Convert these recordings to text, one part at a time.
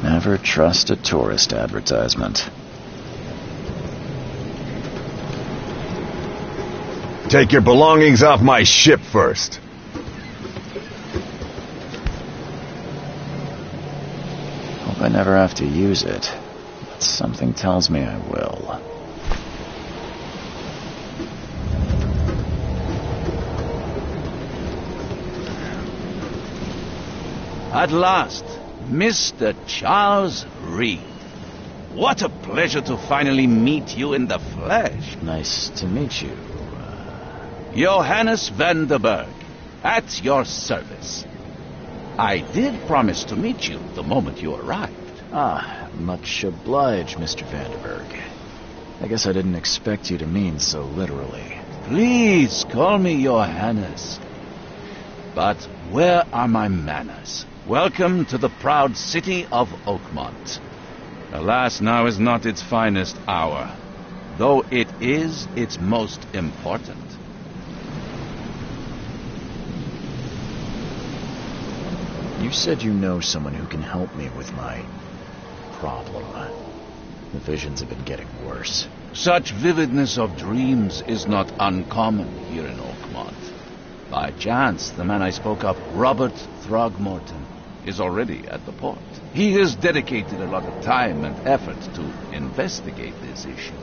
Never trust a tourist advertisement. Take your belongings off my ship first. Hope I never have to use it, but something tells me I will. At last, Mr. Charles Reed. What a pleasure to finally meet you in the flesh. Nice to meet you. Johannes van der Berg, at your service. I did promise to meet you the moment you arrived. Ah, much obliged, Mr. Vanderberg. I guess I didn't expect you to mean so literally. Please call me Johannes. But where are my manners? Welcome to the proud city of Oakmont. Alas, now is not its finest hour, though it is its most important. You said you know someone who can help me with my problem. The visions have been getting worse. Such vividness of dreams is not uncommon here in Oakmont. By chance, the man I spoke of, Robert Throgmorton, is already at the port. He has dedicated a lot of time and effort to investigate this issue.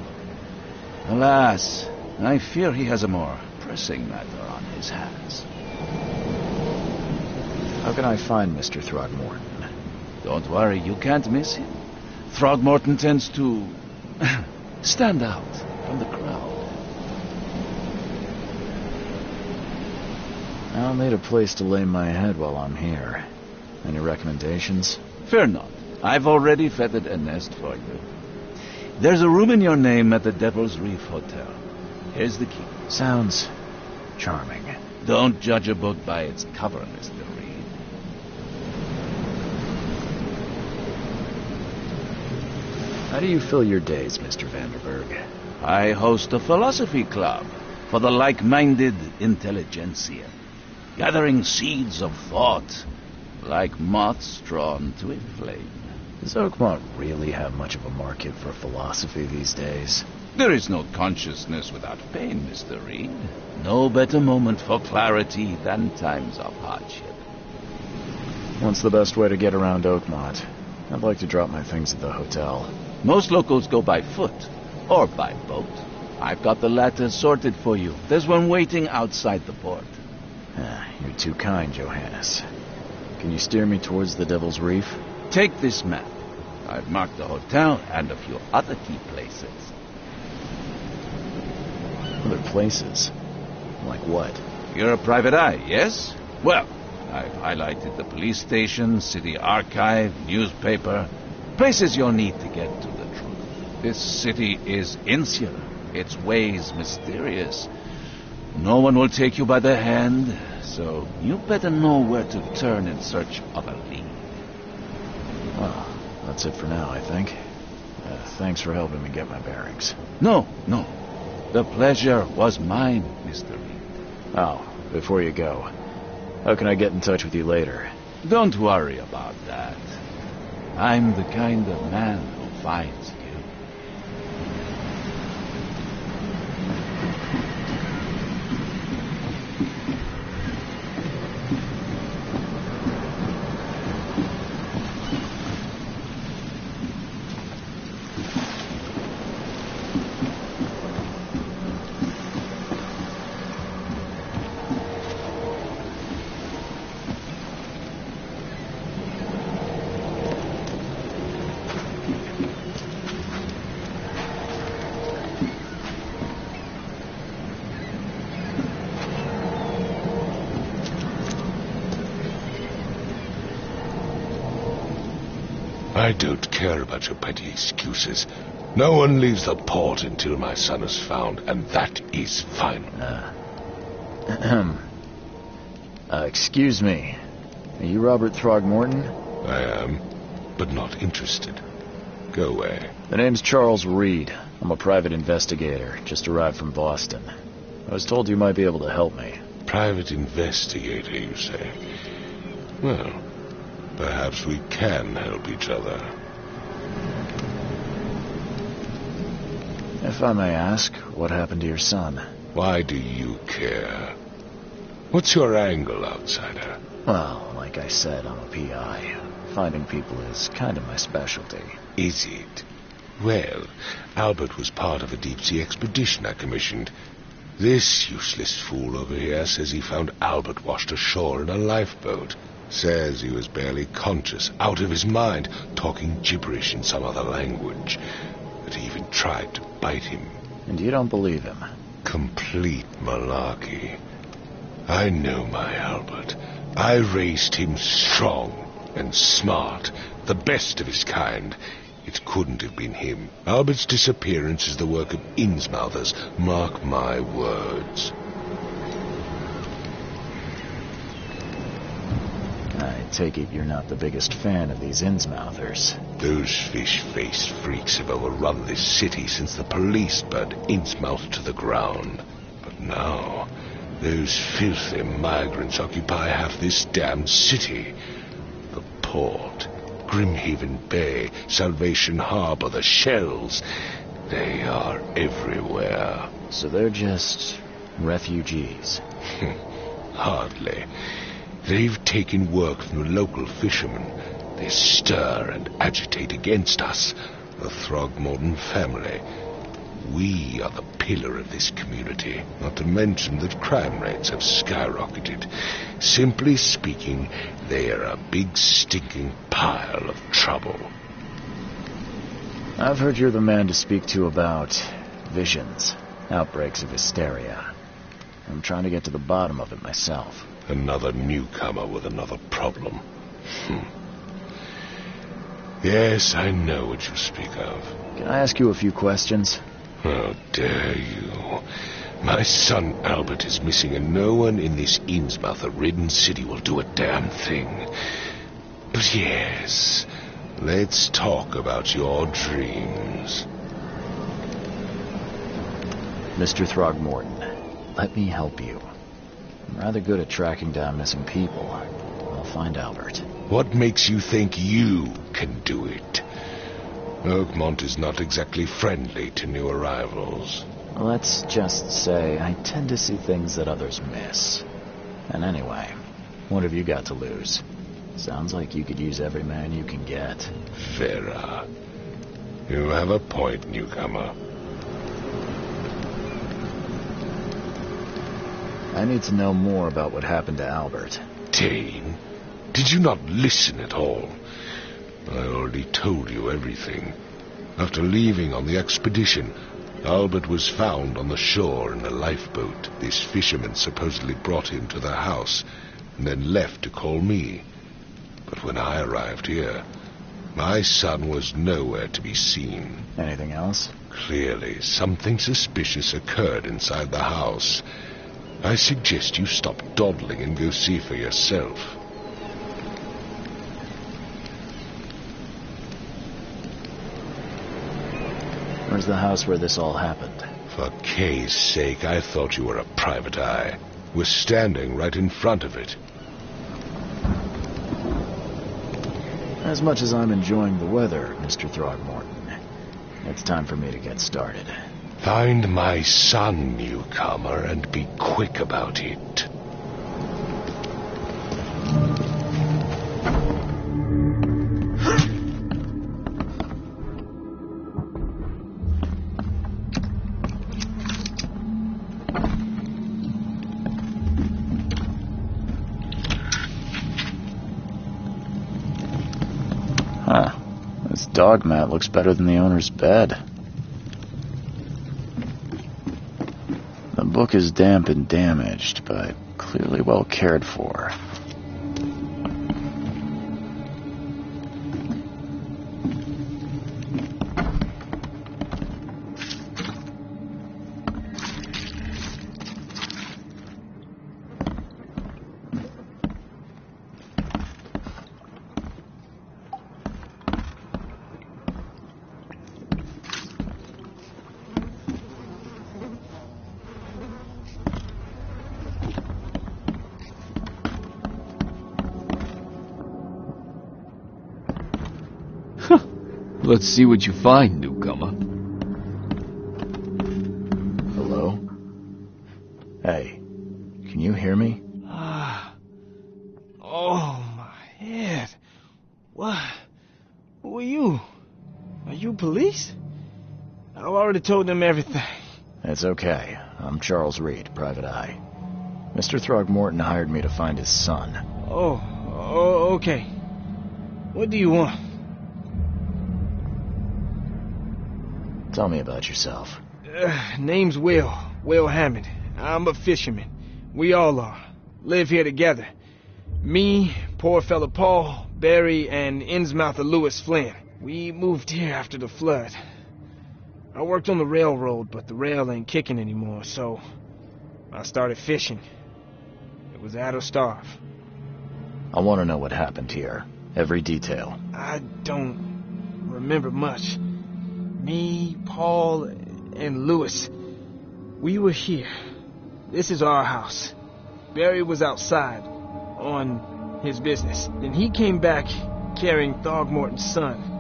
Alas, I fear he has a more pressing matter on his hands. How can I find Mr. Throgmorton? Don't worry, you can't miss him. Throgmorton tends to stand out from the crowd. I'll need a place to lay my head while I'm here. Any recommendations? Fear not. I've already feathered a nest for you. There's a room in your name at the Devil's Reef Hotel. Here's the key. Sounds charming. Don't judge a book by its cover, Mr. Reed. How do you fill your days, Mr. Vanderberg? I host a philosophy club for the like-minded intelligentsia, gathering seeds of thought like moths drawn to a flame. Does Oakmont really have much of a market for philosophy these days? There is no consciousness without pain, Mr. Reed. No better moment for clarity than times of hardship. What's the best way to get around Oakmont? I'd like to drop my things at the hotel. Most locals go by foot, or by boat. I've got the latter sorted for you. There's one waiting outside the port. You're too kind, Johannes. Can you steer me towards the Devil's Reef? Take this map. I've marked the hotel and a few other key places. Other places? Like what? You're a private eye, yes? Well, I've highlighted the police station, city archive, newspaper, places you'll need to get to the truth. This city is insular, its ways mysterious. No one will take you by the hand, so you better know where to turn in search of a lead. Well, that's it for now, I think. Thanks for helping me get my bearings. No. The pleasure was mine, Mr. Reed. Oh, before you go, how can I get in touch with you later? Don't worry about that. I'm the kind of man who finds you. I don't care about your petty excuses. No one leaves the port until my son is found, and that is final. Excuse me. Are you Robert Throgmorton? I am, but not interested. Go away. The name's Charles Reed. I'm a private investigator, just arrived from Boston. I was told you might be able to help me. Private investigator, you say? Well, perhaps we can help each other. If I may ask, what happened to your son? Why do you care? What's your angle, outsider? Well, like I said, I'm a PI. Finding people is kind of my specialty. Is it? Well, Albert was part of a deep-sea expedition I commissioned. This useless fool over here says he found Albert washed ashore in a lifeboat. Says he was barely conscious, out of his mind, talking gibberish in some other language. That he even tried to bite him. And you don't believe him? Complete malarkey. I know my Albert. I raised him strong and smart, the best of his kind. It couldn't have been him. Albert's disappearance is the work of Innsmouthers. Mark my words. I take it you're not the biggest fan of these Innsmouthers. Those fish-faced freaks have overrun this city since the police burned Innsmouth to the ground. But now, those filthy migrants occupy half this damned city. The port, Grimhaven Bay, Salvation Harbor, the shells. They are everywhere. So they're just refugees? Hardly. They've taken work from the local fishermen. They stir and agitate against us, the Throgmorton family. We are the pillar of this community, not to mention that crime rates have skyrocketed. Simply speaking, they are a big stinking pile of trouble. I've heard you're the man to speak to about visions, outbreaks of hysteria. I'm trying to get to the bottom of it myself. Another newcomer with another problem. Yes, I know what you speak of. Can I ask you a few questions? How dare you? My son Albert is missing, and no one in this Innsmouth-ridden city will do a damn thing. But yes, let's talk about your dreams. Mr. Throgmorton, let me help you. I'm rather good at tracking down missing people. I'll find Albert. What makes you think you can do it? Oakmont is not exactly friendly to new arrivals. Let's just say I tend to see things that others miss. And anyway, what have you got to lose? Sounds like you could use every man you can get. Vera, you have a point, newcomer. I need to know more about what happened to Albert. Dane, did you not listen at all? I already told you everything. After leaving on the expedition, Albert was found on the shore in a lifeboat. This fisherman supposedly brought him to their house, and then left to call me. But when I arrived here, my son was nowhere to be seen. Anything else? Clearly, something suspicious occurred inside the house. I suggest you stop dawdling and go see for yourself. Where's the house where this all happened? For Kay's sake, I thought you were a private eye. We're standing right in front of it. As much as I'm enjoying the weather, Mr. Throgmorton, it's time for me to get started. Find my son, newcomer, and be quick about it. Huh. This dog mat looks better than the owner's bed. The book is damp and damaged, but clearly well cared for. Let's see what you find, newcomer. police? I've already told them everything. It's okay. I'm Charles Reed, Private Eye. Mr. Throgmorton hired me to find his son. Oh, okay. What do you want? Tell me about yourself. Name's Will Hammond. I'm a fisherman. We all are. Live here together. Me, poor fella Paul, Barry, and Innsmouther Lewis Flynn. We moved here after the flood. I worked on the railroad, but the rail ain't kicking anymore, so I started fishing. It was add or starve. I want to know what happened here. Every detail. I don't remember much. Me, Paul, and Lewis, we were here. This is our house. Barry was outside, on his business. Then he came back carrying Throgmorton's son.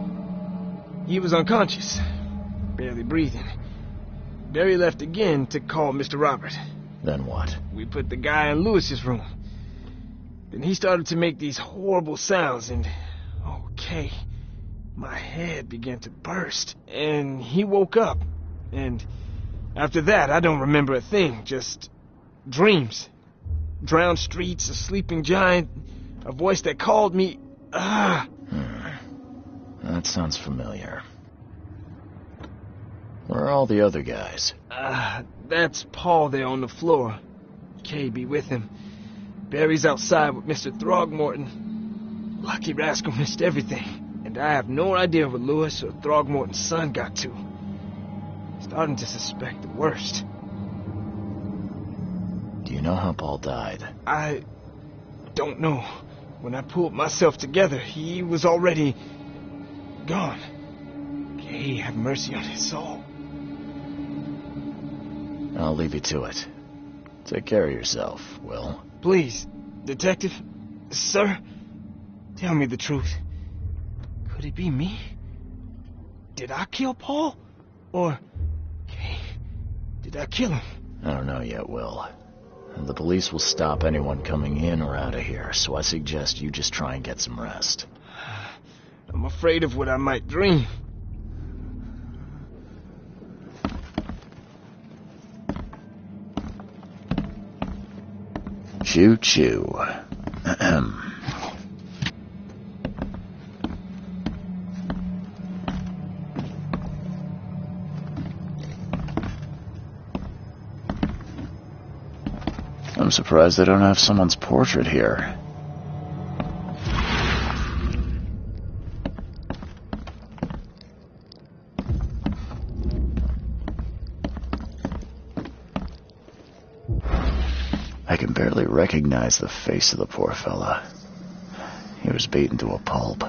He was unconscious, barely breathing. Barry left again to call Mr. Robert. Then what? We put the guy in Lewis's room. Then he started to make these horrible sounds and... okay, my head began to burst. And he woke up. And after that, I don't remember a thing. Just dreams. Drowned streets, a sleeping giant, a voice that called me. That sounds familiar. Where are all the other guys? That's Paul there on the floor. Kay be with him. Barry's outside with Mr. Throgmorton. Lucky rascal missed everything. And I have no idea what Lewis or Throgmorton's son got to. Starting to suspect the worst. Do you know how Paul died? I don't know. When I pulled myself together, he was already gone. Kay have mercy on his soul. I'll leave you to it. Take care of yourself, Will. Please, Detective, sir, tell me the truth. Could it be me? Did I kill Paul? Or, Kay, did I kill him? I don't know yet, Will. The police will stop anyone coming in or out of here, so I suggest you just try and get some rest. I'm afraid of what I might dream. Choo-choo. I'm surprised they don't have someone's portrait here. I can barely recognize the face of the poor fella. He was beaten to a pulp.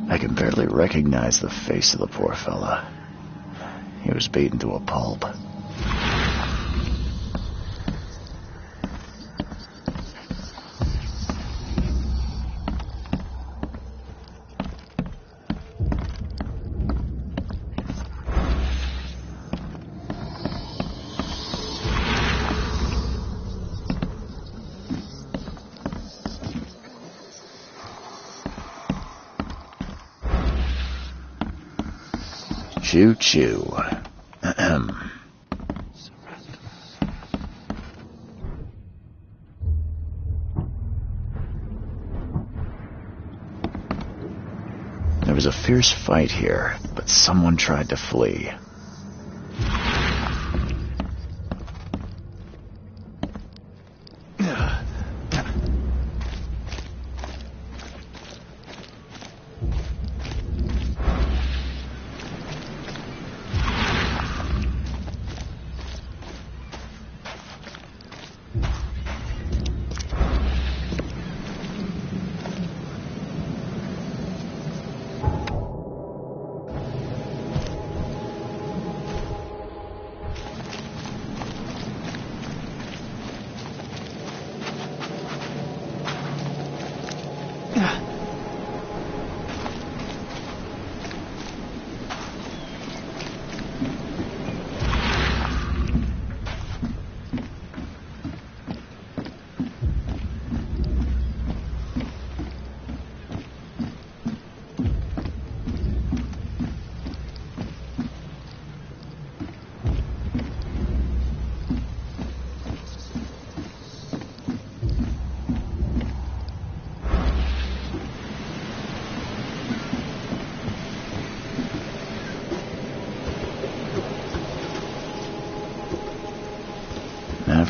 I can barely recognize the face of the poor fella. He was beaten to a pulp. Choo-choo. There was a fierce fight here, but someone tried to flee.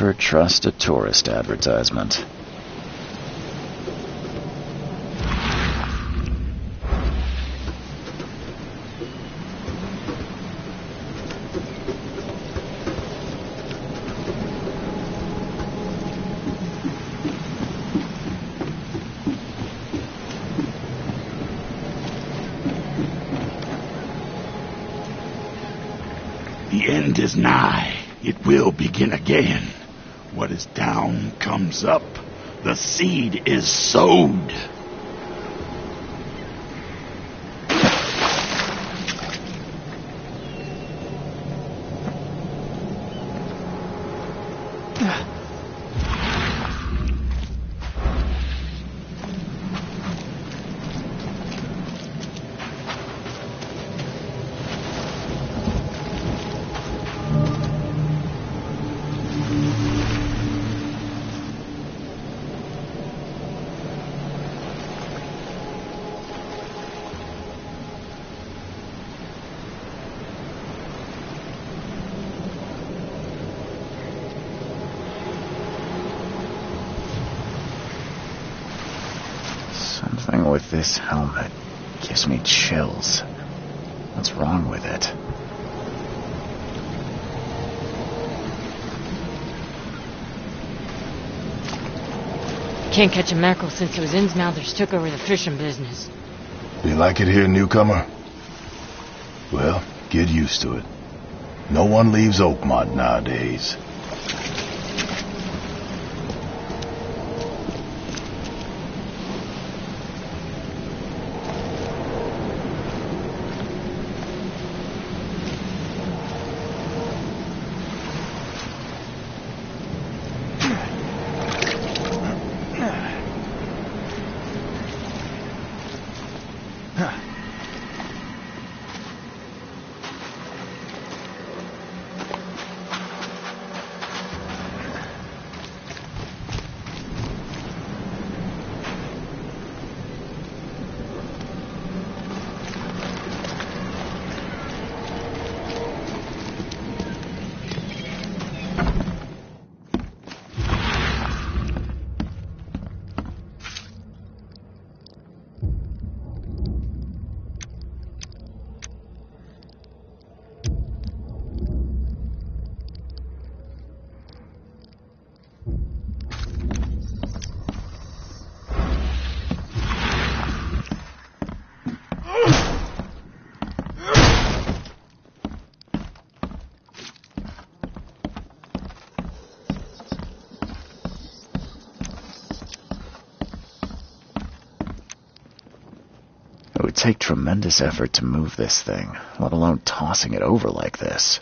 Never trust a tourist advertisement. The end is nigh. It will begin again. What is down comes up. The seed is sowed. Something with this helmet gives me chills. What's wrong with it? Can't catch a mackerel since those Innsmouthers took over the fishing business. You like it here, newcomer? Well, get used to it. No one leaves Oakmont nowadays. It would take tremendous effort to move this thing, let alone tossing it over like this.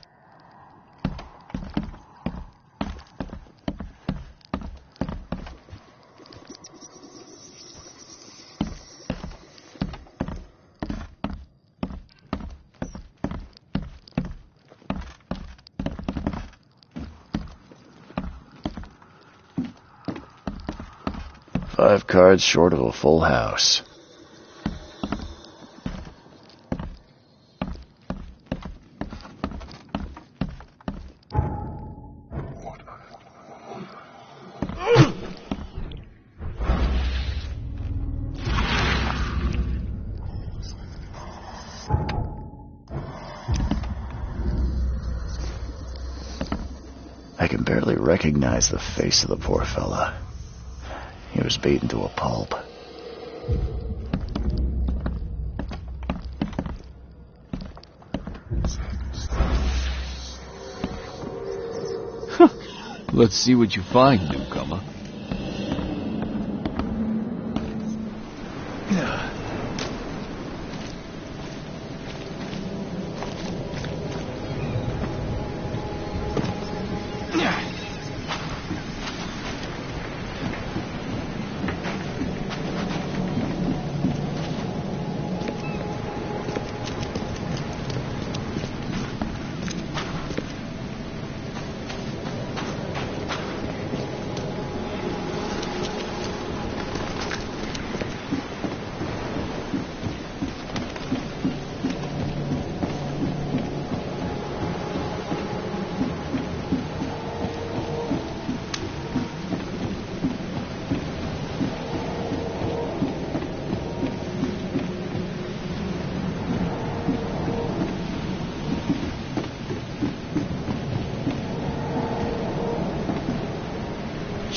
Five cards short of a full house. I can barely recognize the face of the poor fella. He was beaten to a pulp. Let's see what you find, newcomer.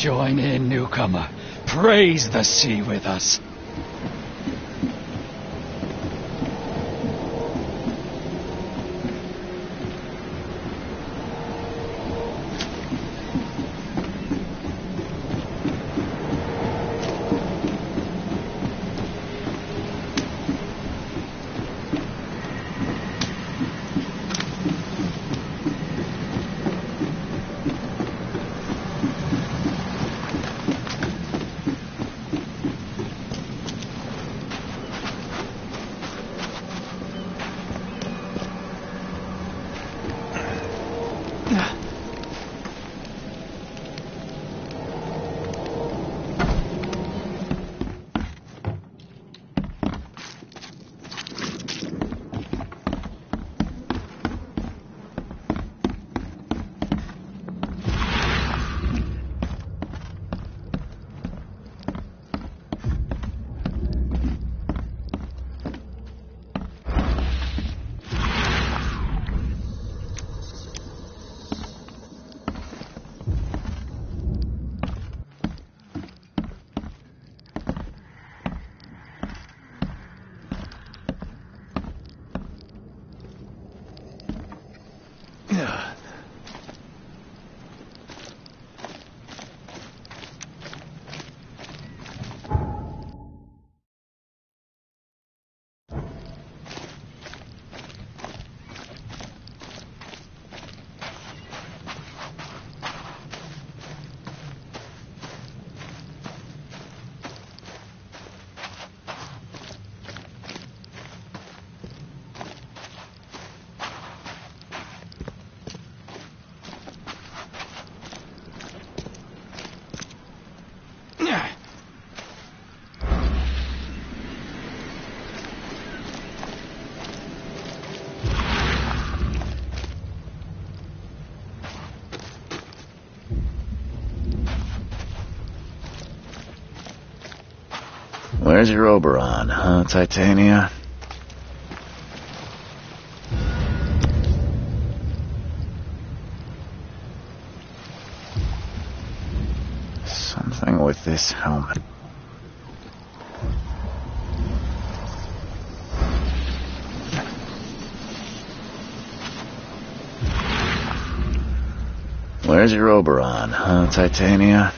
Join in, newcomer. Praise the sea with us. Where's your Oberon, huh, Titania? Something with this helmet. Where's your Oberon, huh, Titania?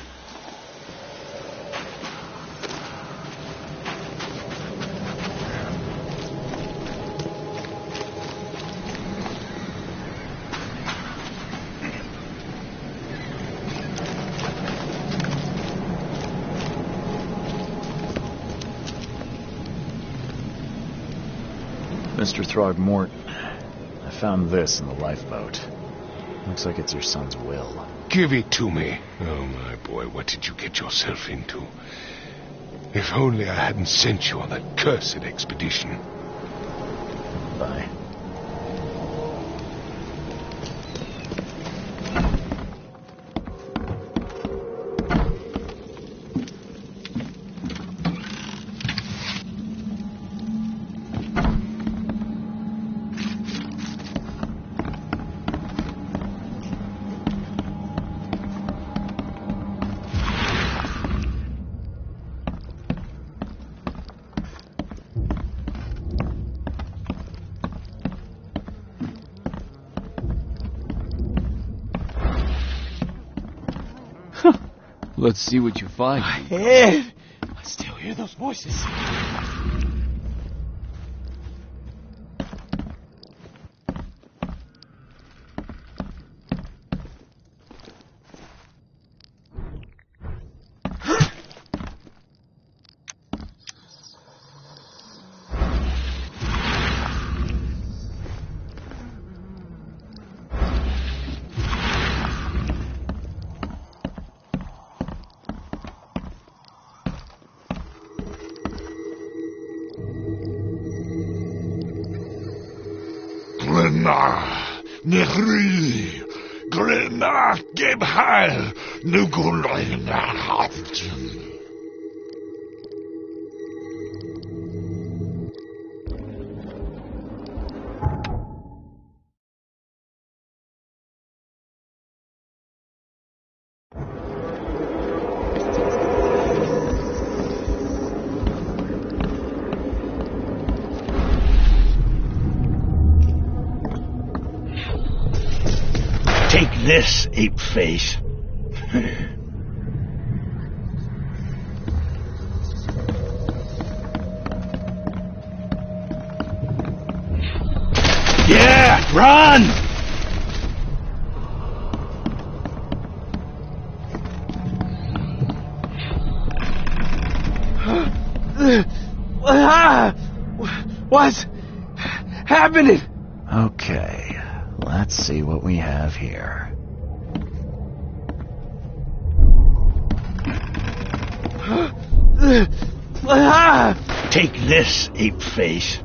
Mr. Throgmorton, I found this in the lifeboat. Looks like it's your son's will. Give it to me. Oh, my boy, what did you get yourself into? If only I hadn't sent you on that cursed expedition. Bye. Let's see what you find. My head! I still hear those voices. Nechri, Grena, gib heil, Nugulina Hartgen. this, ape face. Yeah, run! What's happening? Okay, let's see what we have here. Take this, ape face.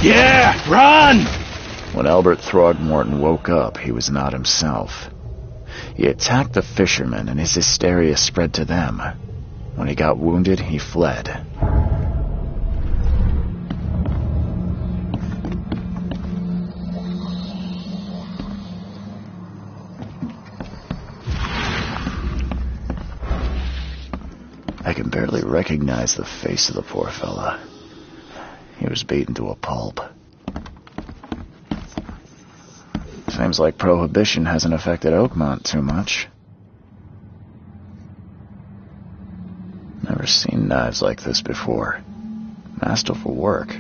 Yeah, run! When Albert Throgmorton woke up, he was not himself. He attacked the fishermen, and his hysteria spread to them. When he got wounded, he fled. I can barely recognize the face of the poor fella. He was beaten to a pulp. Seems like Prohibition hasn't affected Oakmont too much. Never seen knives like this before. Masterful work.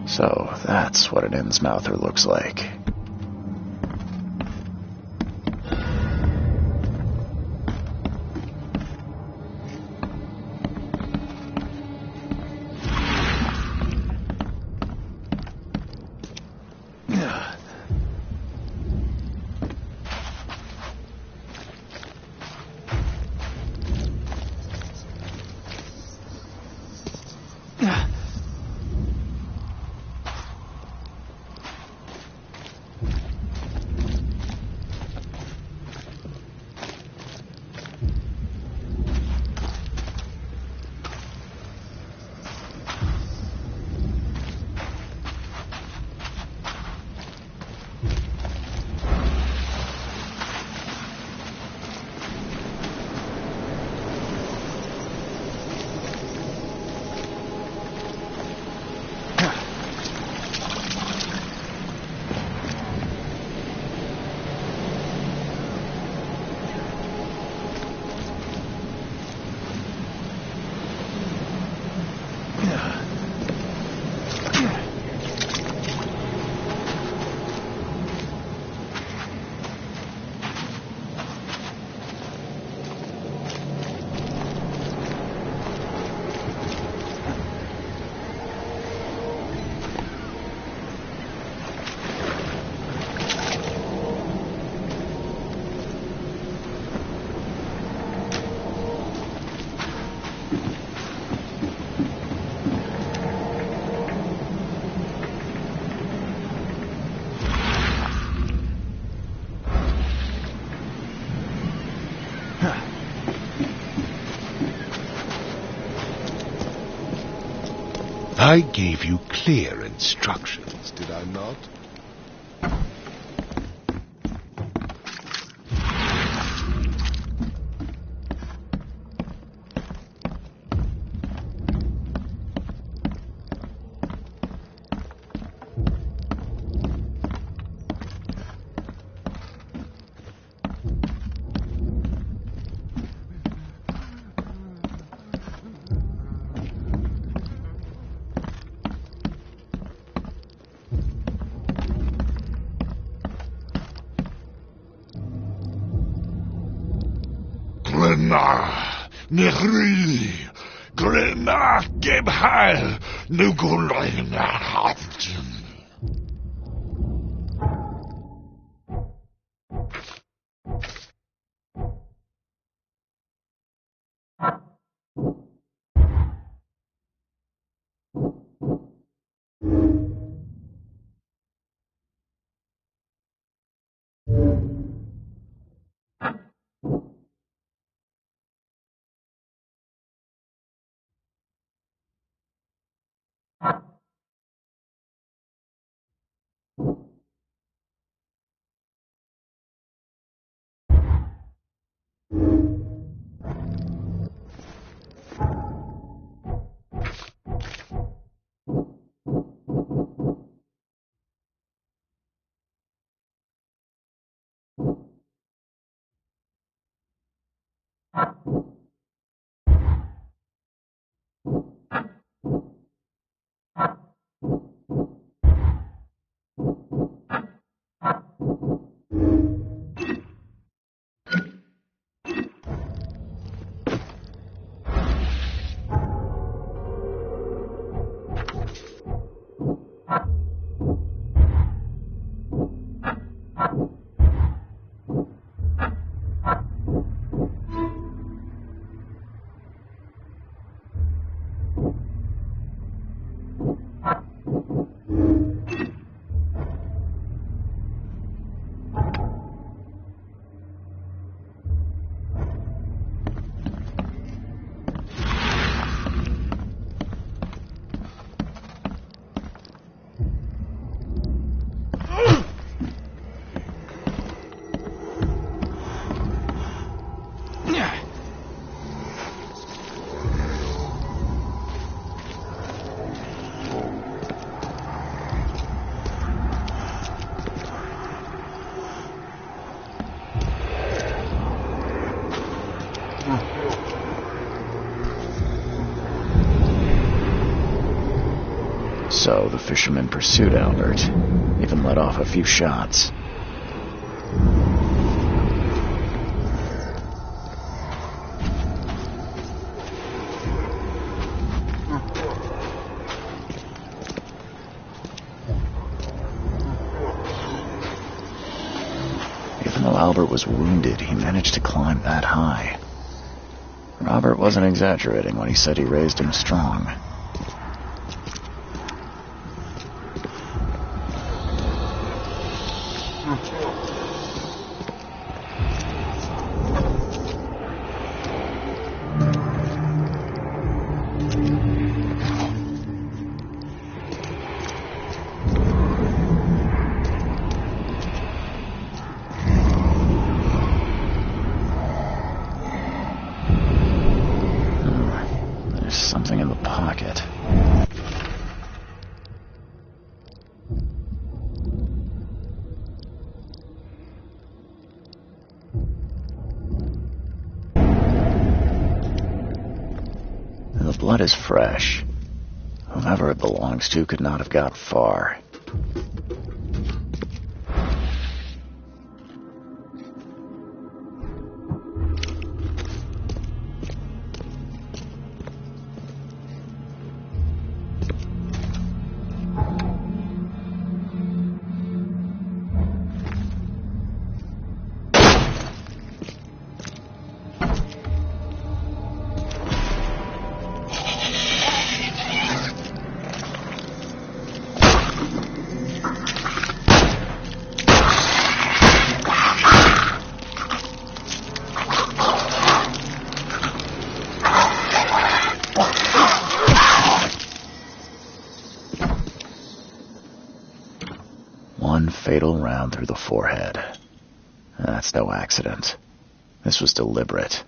So, that's what an Innsmouther looks like. I gave you clear instructions, did I not? Nechri, Grena, Gebheil, Nugulein, Hartgen. So the fisherman pursued Albert, even let off a few shots. Even though Albert was wounded, he managed to climb that high. Robert wasn't exaggerating when he said he raised him strong. There's something in the pocket. The blood is fresh. Whomever it belongs to could not have got far. One fatal round through the forehead. That's no accident. This was deliberate.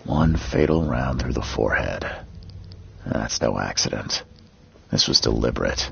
One fatal round through the forehead. That's no accident. This was deliberate.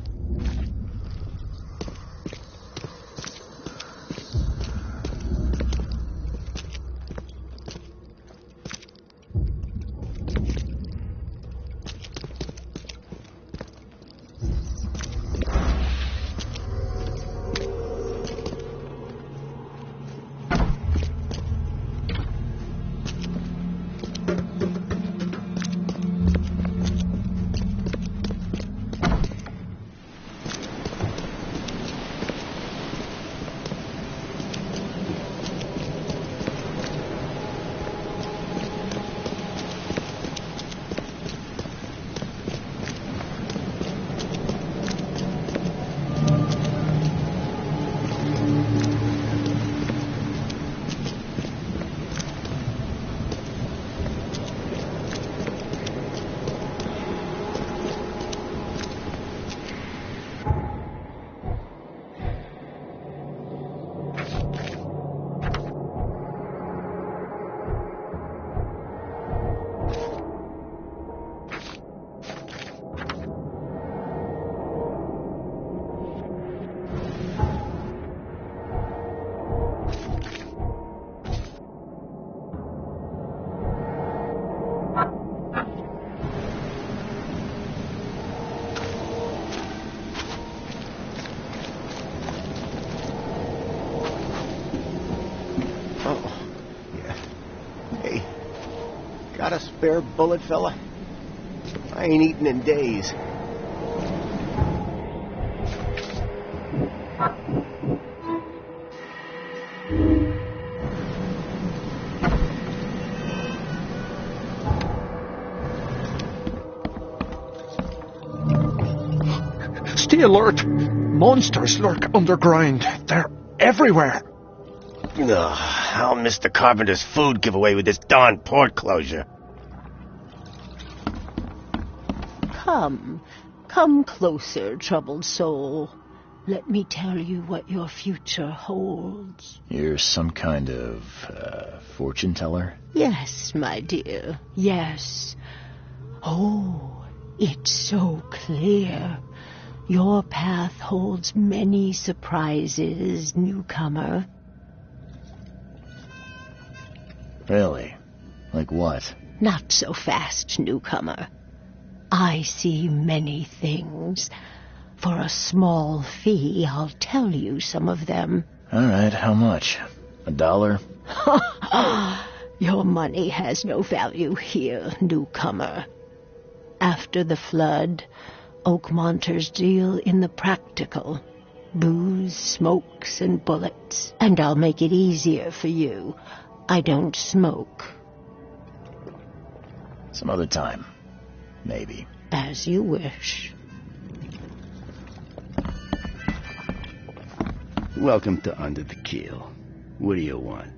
Got a spare bullet, fella? I ain't eaten in days. Stay alert! Monsters lurk underground. They're everywhere. Ugh, I'll miss the carpenter's food giveaway with this darn port closure. Come closer, troubled soul. Let me tell you what your future holds. You're some kind of, fortune teller? Yes, my dear, yes. Oh, it's so clear. Your path holds many surprises, newcomer. Really? Like what? Not so fast, newcomer. I see many things. For a small fee, I'll tell you some of them. All right, how much? $1? Your money has no value here, newcomer. After the flood, Oakmonters deal in the practical. Booze, smokes, and bullets. And I'll make it easier for you. I don't smoke. Some other time. Maybe. As you wish. Welcome to Under the Keel. What do you want?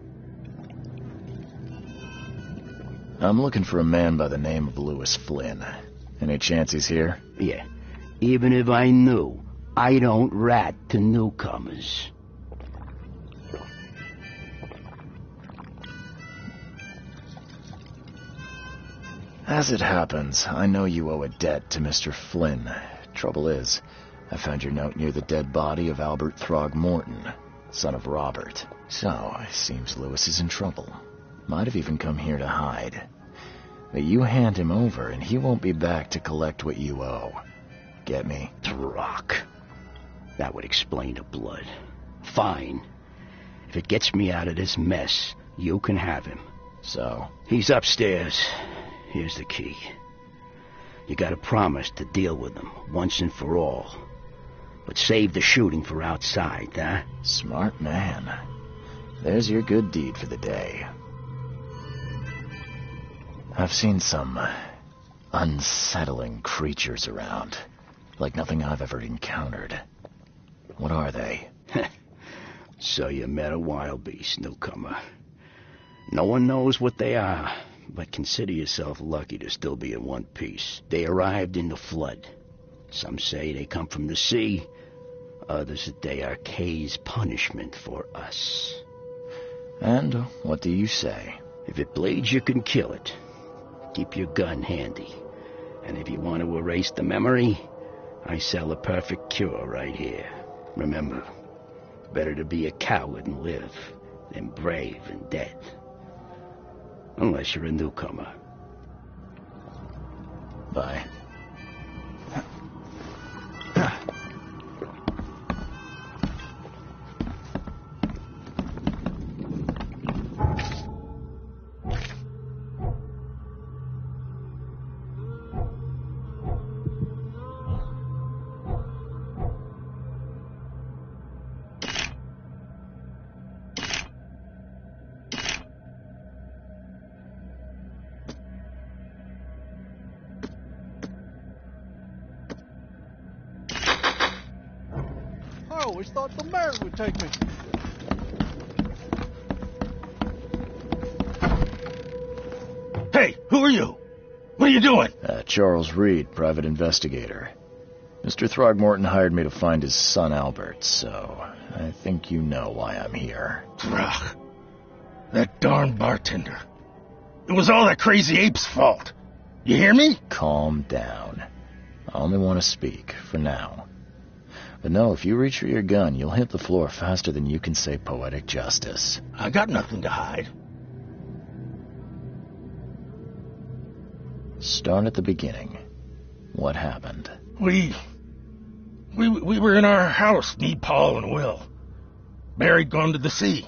I'm looking for a man by the name of Lewis Flynn. Any chance he's here? Yeah. Even if I knew, I don't rat to newcomers. As it happens, I know you owe a debt to Mr. Flynn. Trouble is, I found your note near the dead body of Albert Throgmorton, son of Robert. So, it seems Lewis is in trouble. Might have even come here to hide. But you hand him over, and he won't be back to collect what you owe. Get me? Throck. That would explain the blood. Fine. If it gets me out of this mess, you can have him. So? He's upstairs. Here's the key. You gotta promise to deal with him once and for all. But save the shooting for outside, huh? Smart man. There's your good deed for the day. I've seen some unsettling creatures around. Like nothing I've ever encountered. What are they? So you met a wild beast, newcomer. No one knows what they are, but consider yourself lucky to still be in one piece. They arrived in the flood. Some say they come from the sea. Others that they are Kay's punishment for us. And what do you say? If it bleeds, you can kill it. Keep your gun handy. And if you want to erase the memory, I sell a perfect cure right here. Remember, better to be a coward and live than brave and dead. Unless you're a newcomer. Bye. I always thought the mayor would take me. Hey, who are you? What are you doing? Charles Reed, private investigator. Mr. Throgmorton hired me to find his son Albert, so I think you know why I'm here. Throg. That darn bartender. It was all that crazy ape's fault. You hear me? Calm down. I only want to speak, for now. But no, if you reach for your gun, you'll hit the floor faster than you can say poetic justice. I got nothing to hide. Start at the beginning. What happened? We were in our house, me, Paul, and Will. Barry'd gone to the sea.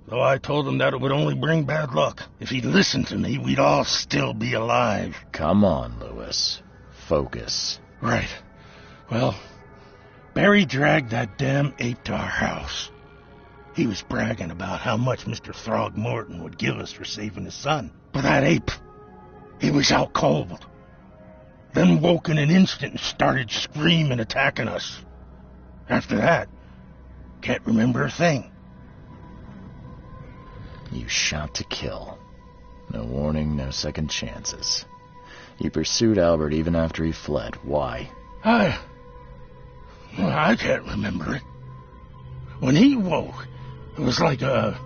though I told him that it would only bring bad luck. If he'd listened to me, we'd all still be alive. Come on, Lewis. Focus. Right. Well, Barry dragged that damn ape to our house. He was bragging about how much Mr. Throgmorton would give us for saving his son. But that ape, he was out cold. Then woke in an instant and started screaming, attacking us. After that, can't remember a thing. You shot to kill. No warning, no second chances. You pursued Albert even after he fled. Why? I can't remember it. When he woke, it was like a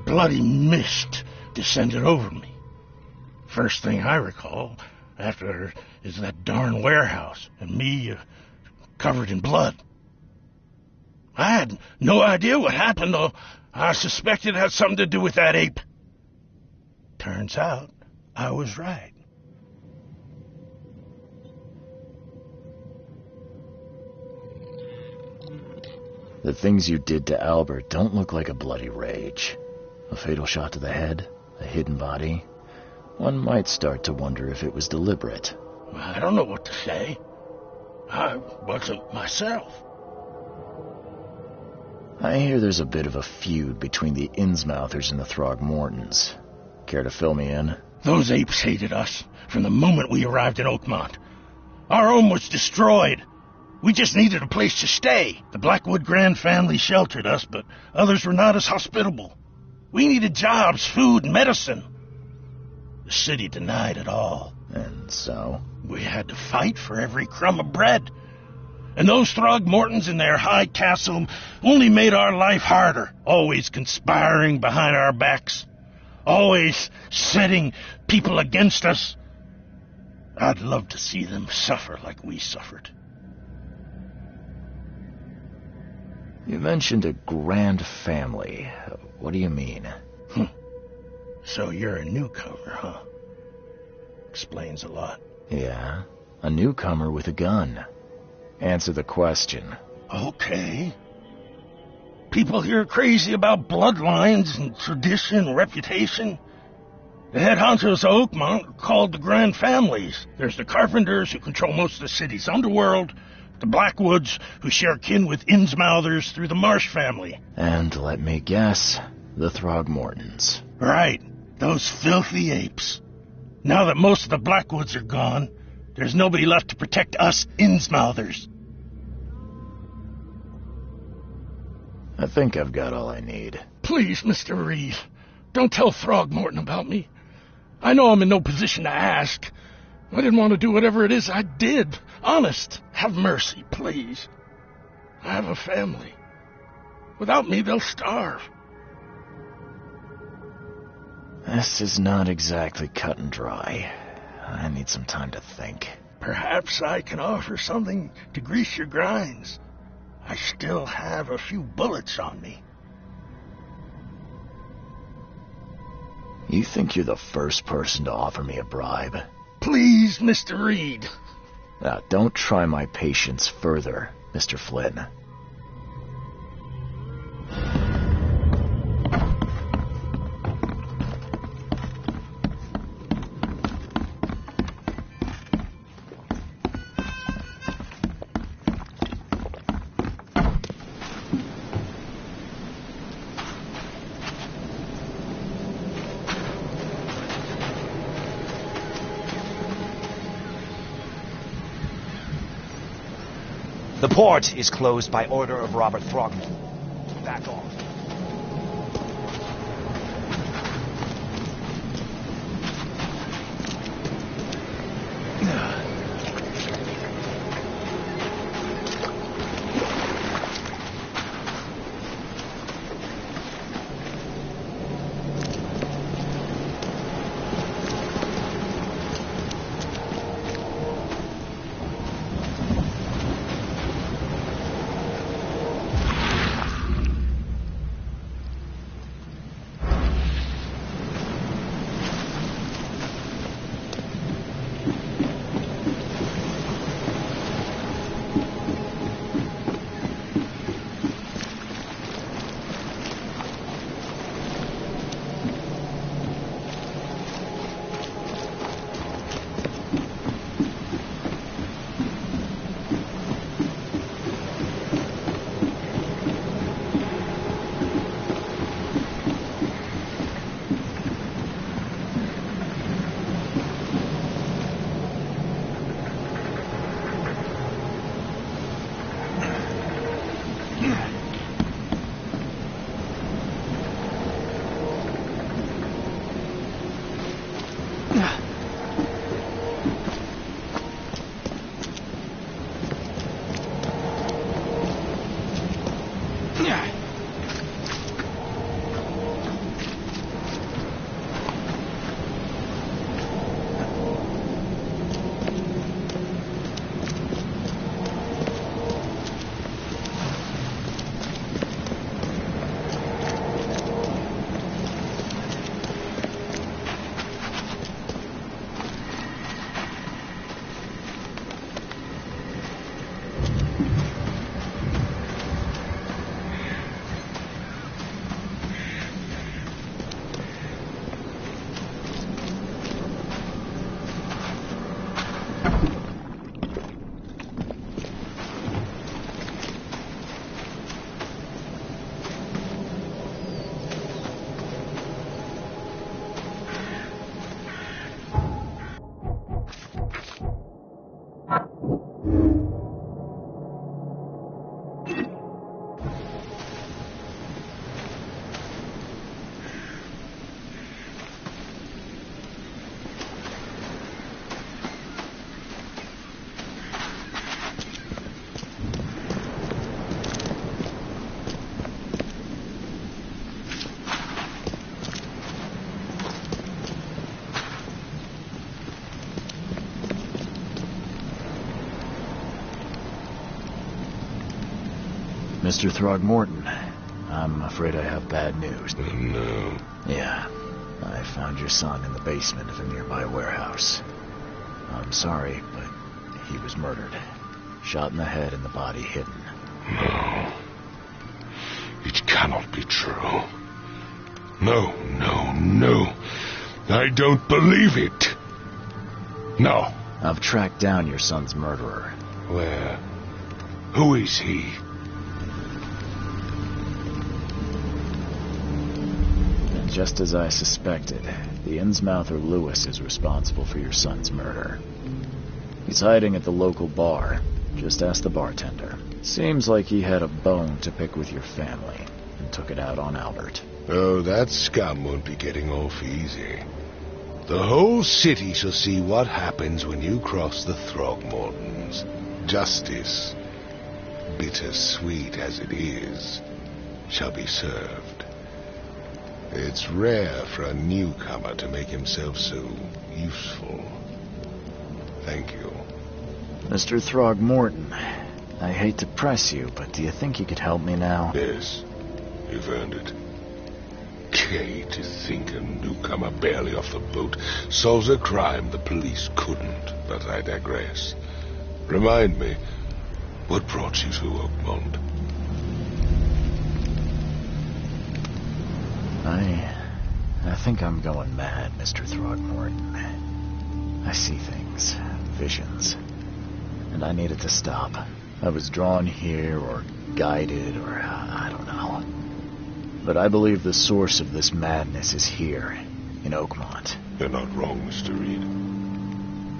bloody mist descended over me. First thing I recall after is that darn warehouse and me covered in blood. I had no idea what happened, though. I suspected it had something to do with that ape. Turns out I was right. The things you did to Albert don't look like a bloody rage. A fatal shot to the head, a hidden body. One might start to wonder if it was deliberate. I don't know what to say. I wasn't myself. I hear there's a bit of a feud between the Innsmouthers and the Throgmortons. Care to fill me in? Those apes hated us from the moment we arrived in Oakmont. Our home was destroyed. We just needed a place to stay. The Blackwood Grand family sheltered us, but others were not as hospitable. We needed jobs, food, and medicine. The city denied it all. And so? We had to fight for every crumb of bread. And those Throgmortons in their high castle only made our life harder, always conspiring behind our backs, always setting people against us. I'd love to see them suffer like we suffered. You mentioned a grand family. What do you mean? So you're a newcomer, huh? Explains a lot. Yeah, a newcomer with a gun. Answer the question. Okay. People here are crazy about bloodlines and tradition and reputation. The head honchos of Oakmont are called the Grand Families. There's the Carpenters, who control most of the city's underworld, the Blackwoods, who share kin with Innsmouthers through the Marsh family. And let me guess, the Throgmortons. Right, those filthy apes. Now that most of the Blackwoods are gone, there's nobody left to protect us Innsmouthers. I think I've got all I need. Please, Mr. Reed, don't tell Throgmorton about me. I know I'm in no position to ask. I didn't want to do whatever it is I did. Honest, have mercy, please. I have a family. Without me, they'll starve. This is not exactly cut and dry. I need some time to think. Perhaps I can offer something to grease your grinds. I still have a few bullets on me. You think you're the first person to offer me a bribe? Please, Mr. Reed. Now, don't try my patience further, Mr. Flynn. The port is closed by order of Robert Throgmorton. Back off. Mr. Throgmorton, I'm afraid I have bad news. Oh, no. Yeah, I found your son in the basement of a nearby warehouse. I'm sorry, but he was murdered. Shot in the head and the body hidden. No. It cannot be true. No, no, no. I don't believe it. No. I've tracked down your son's murderer. Where? Who is he? And just as I suspected, the Innsmouther Lewis is responsible for your son's murder. He's hiding at the local bar. Just ask the bartender. Seems like he had a bone to pick with your family and took it out on Albert. Oh, that scum won't be getting off easy. The whole city shall see what happens when you cross the Throgmortons. Justice, bittersweet as it is, shall be served. It's rare for a newcomer to make himself so useful. Thank you. Mr. Throgmorton, I hate to press you, but do you think you could help me now? Yes, you've earned it. Okay, to think a newcomer barely off the boat solves a crime the police couldn't, but I digress. Remind me, what brought you to Oakmont? I think I'm going mad, Mr. Throgmorton. I see things, visions, and I needed to stop. I was drawn here, or guided, or I don't know. But I believe the source of this madness is here, in Oakmont. You're not wrong, Mr. Reed.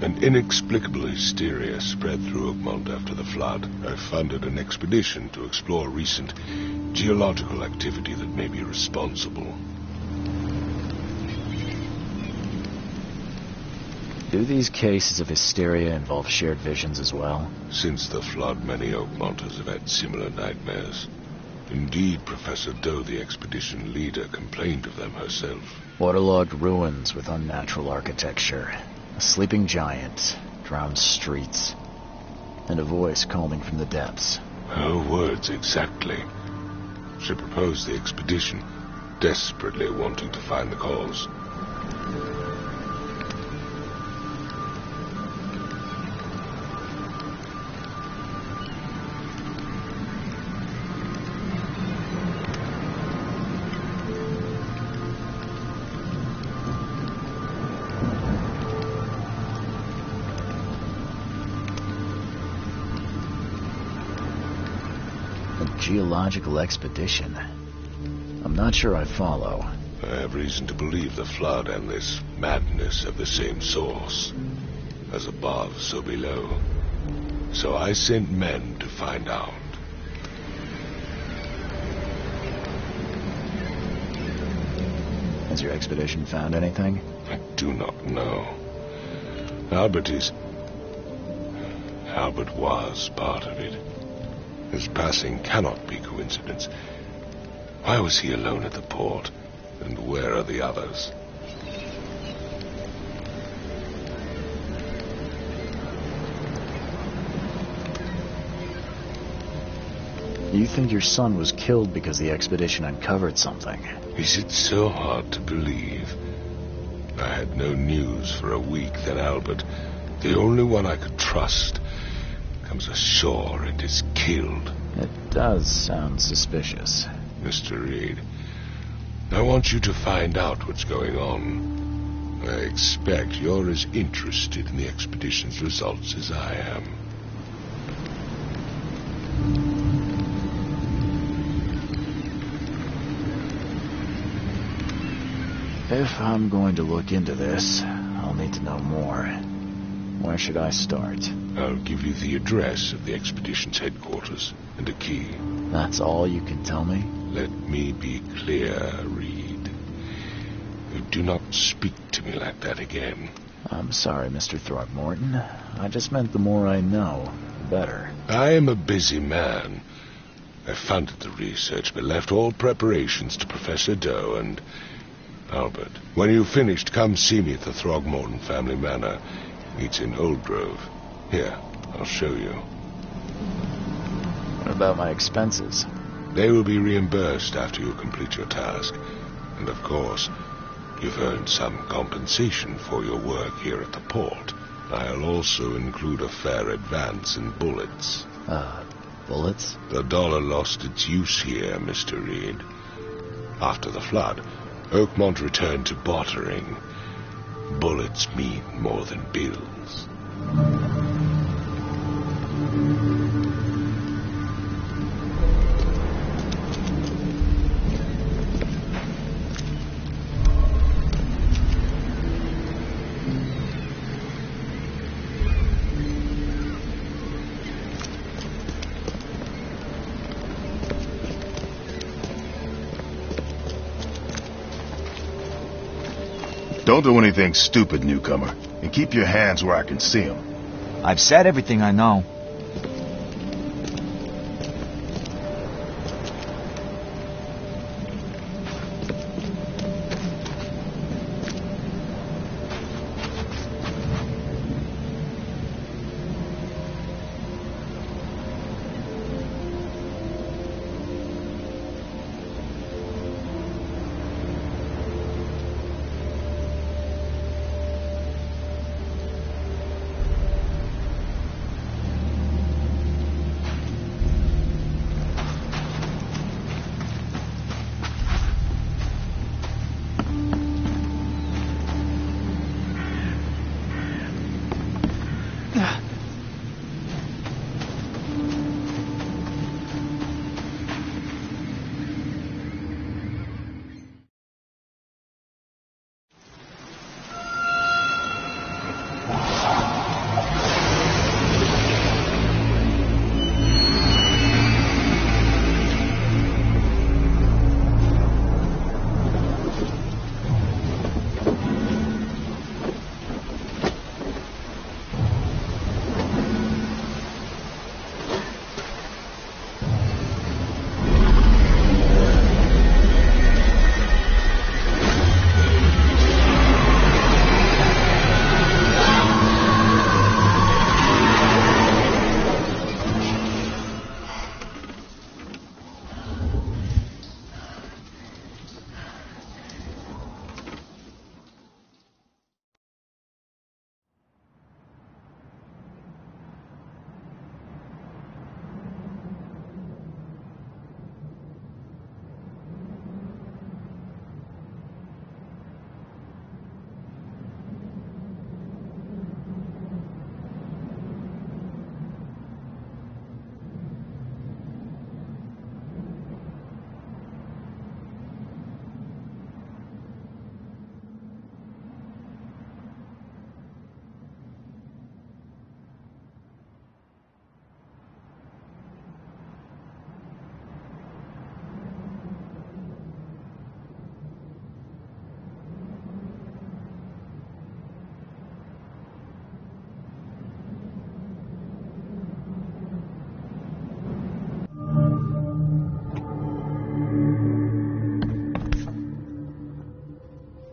An inexplicable hysteria spread through Oakmont after the flood. I funded an expedition to explore recent geological activity that may be responsible. Do these cases of hysteria involve shared visions as well? Since the flood, many Oakmonters have had similar nightmares. Indeed, Professor Doe, the expedition leader, complained of them herself. Waterlogged ruins with unnatural architecture, a sleeping giant, drowned streets, and a voice calling from the depths. Her words exactly. She proposed the expedition, desperately wanting to find the cause. Geological expedition. I'm not sure I follow. I have reason to believe the flood and this madness have the same source. As above, so below. So I sent men to find out. Has your expedition found anything? I do not know. Albert was part of it. His passing cannot be coincidence. Why was he alone at the port? And where are the others? You think your son was killed because the expedition uncovered something? Is it so hard to believe? I had no news for a week, then Albert, the only one I could trust, comes ashore and is killed. It does sound suspicious. Mr. Reed, I want you to find out what's going on. I expect you're as interested in the expedition's results as I am. If I'm going to look into this, I'll need to know more. Where should I start? I'll give you the address of the expedition's headquarters and a key. That's all you can tell me? Let me be clear, Reed. You do not speak to me like that again. I'm sorry, Mr. Throgmorton. I just meant the more I know, the better. I am a busy man. I funded the research, but left all preparations to Professor Doe and Albert. When you've finished, come see me at the Throgmorton family manor. It's in Old Grove. Here, I'll show you. What about my expenses? They will be reimbursed after you complete your task. And of course, you've earned some compensation for your work here at the port. I'll also include a fair advance in bullets. Bullets? The dollar lost its use here, Mr. Reed. After the flood, Oakmont returned to bartering. Bullets mean more than bills. Don't do anything stupid, newcomer. And keep your hands where I can see them. I've said everything I know.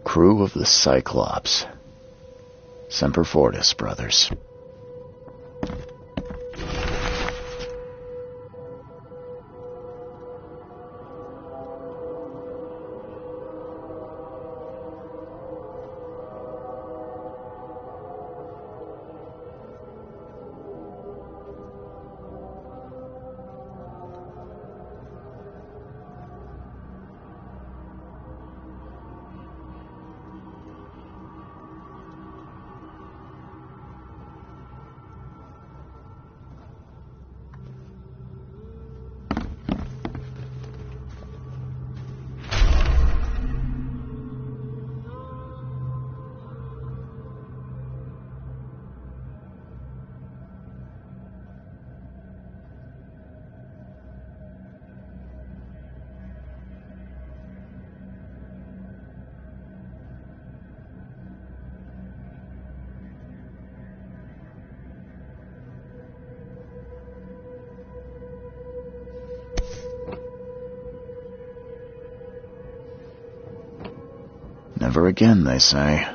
Crew of the Cyclops. Semper Fortis, brothers. Never again, they say.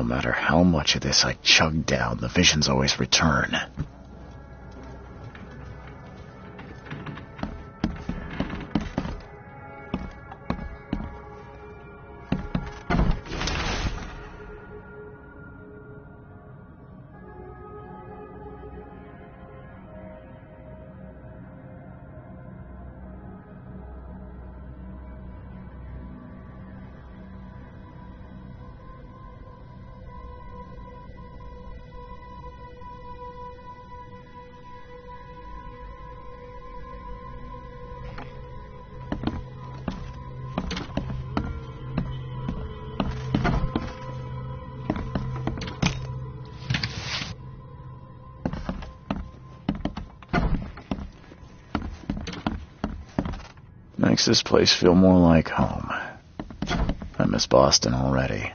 No matter how much of this I chug down, the visions always return. Makes this place feel more like home. I miss Boston already.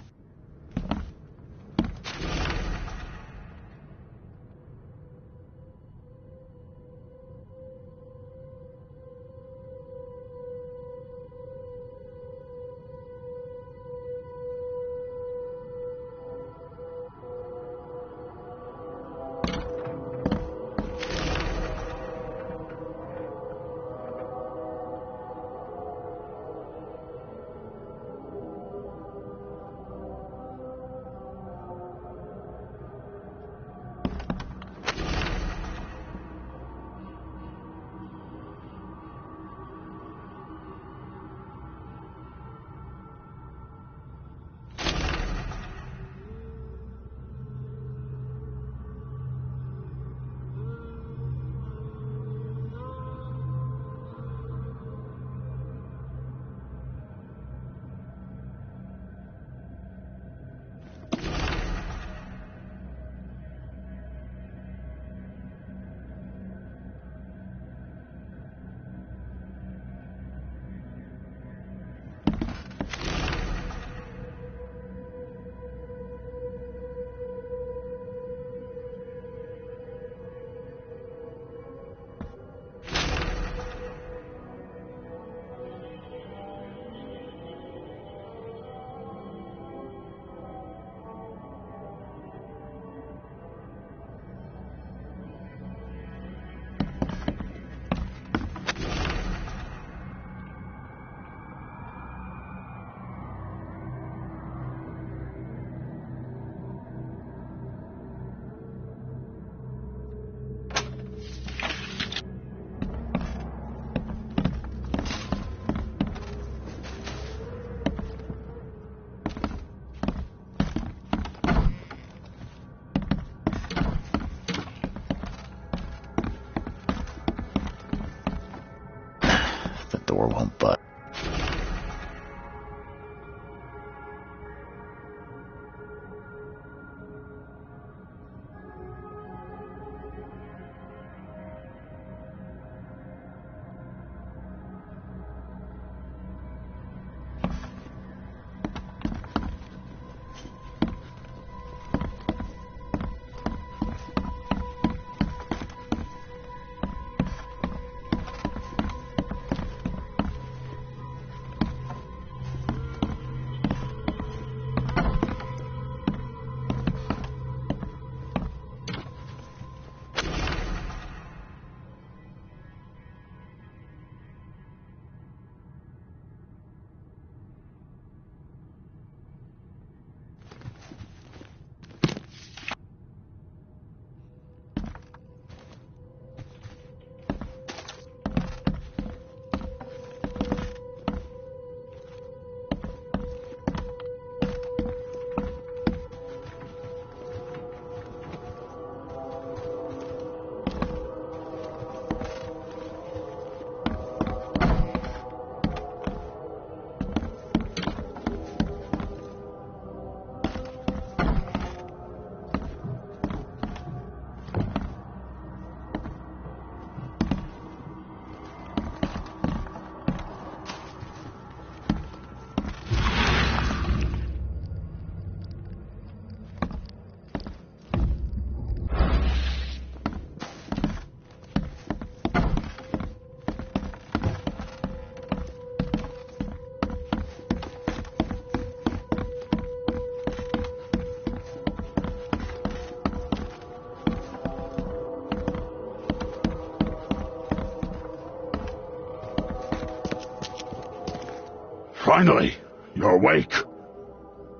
Finally, you're awake.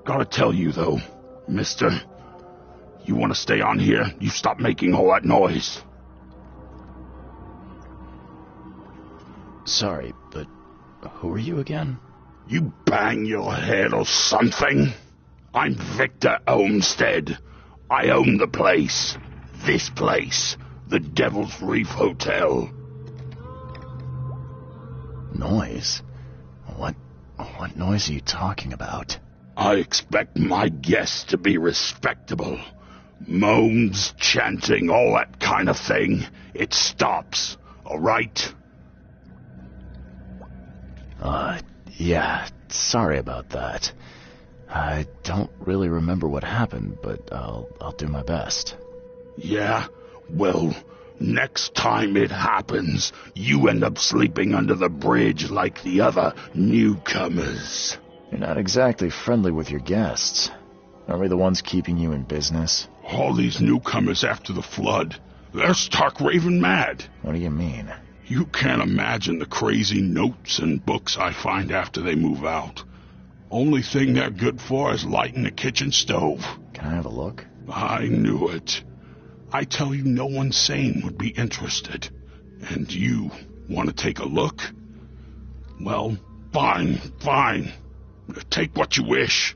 Gotta tell you, though, mister, you want to stay on here, you stop making all that noise. Sorry, but who are you again? You bang your head or something? I'm Victor Olmsted. I own the place. This place. The Devil's Reef Hotel. Noise? What noise are you talking about? I expect my guests to be respectable. Moans, chanting, all that kind of thing. It stops, all right? Yeah, sorry about that. I don't really remember what happened, but I'll do my best. Yeah? Well, next time it happens, you end up sleeping under the bridge like the other newcomers. You're not exactly friendly with your guests. Aren't we the ones keeping you in business? All these newcomers after the flood, they're stark raving mad. What do you mean? You can't imagine the crazy notes and books I find after they move out. Only thing they're good for is lighting the kitchen stove. Can I have a look? I knew it. I tell you, no one sane would be interested. And you want to take a look? Well, fine. Take what you wish.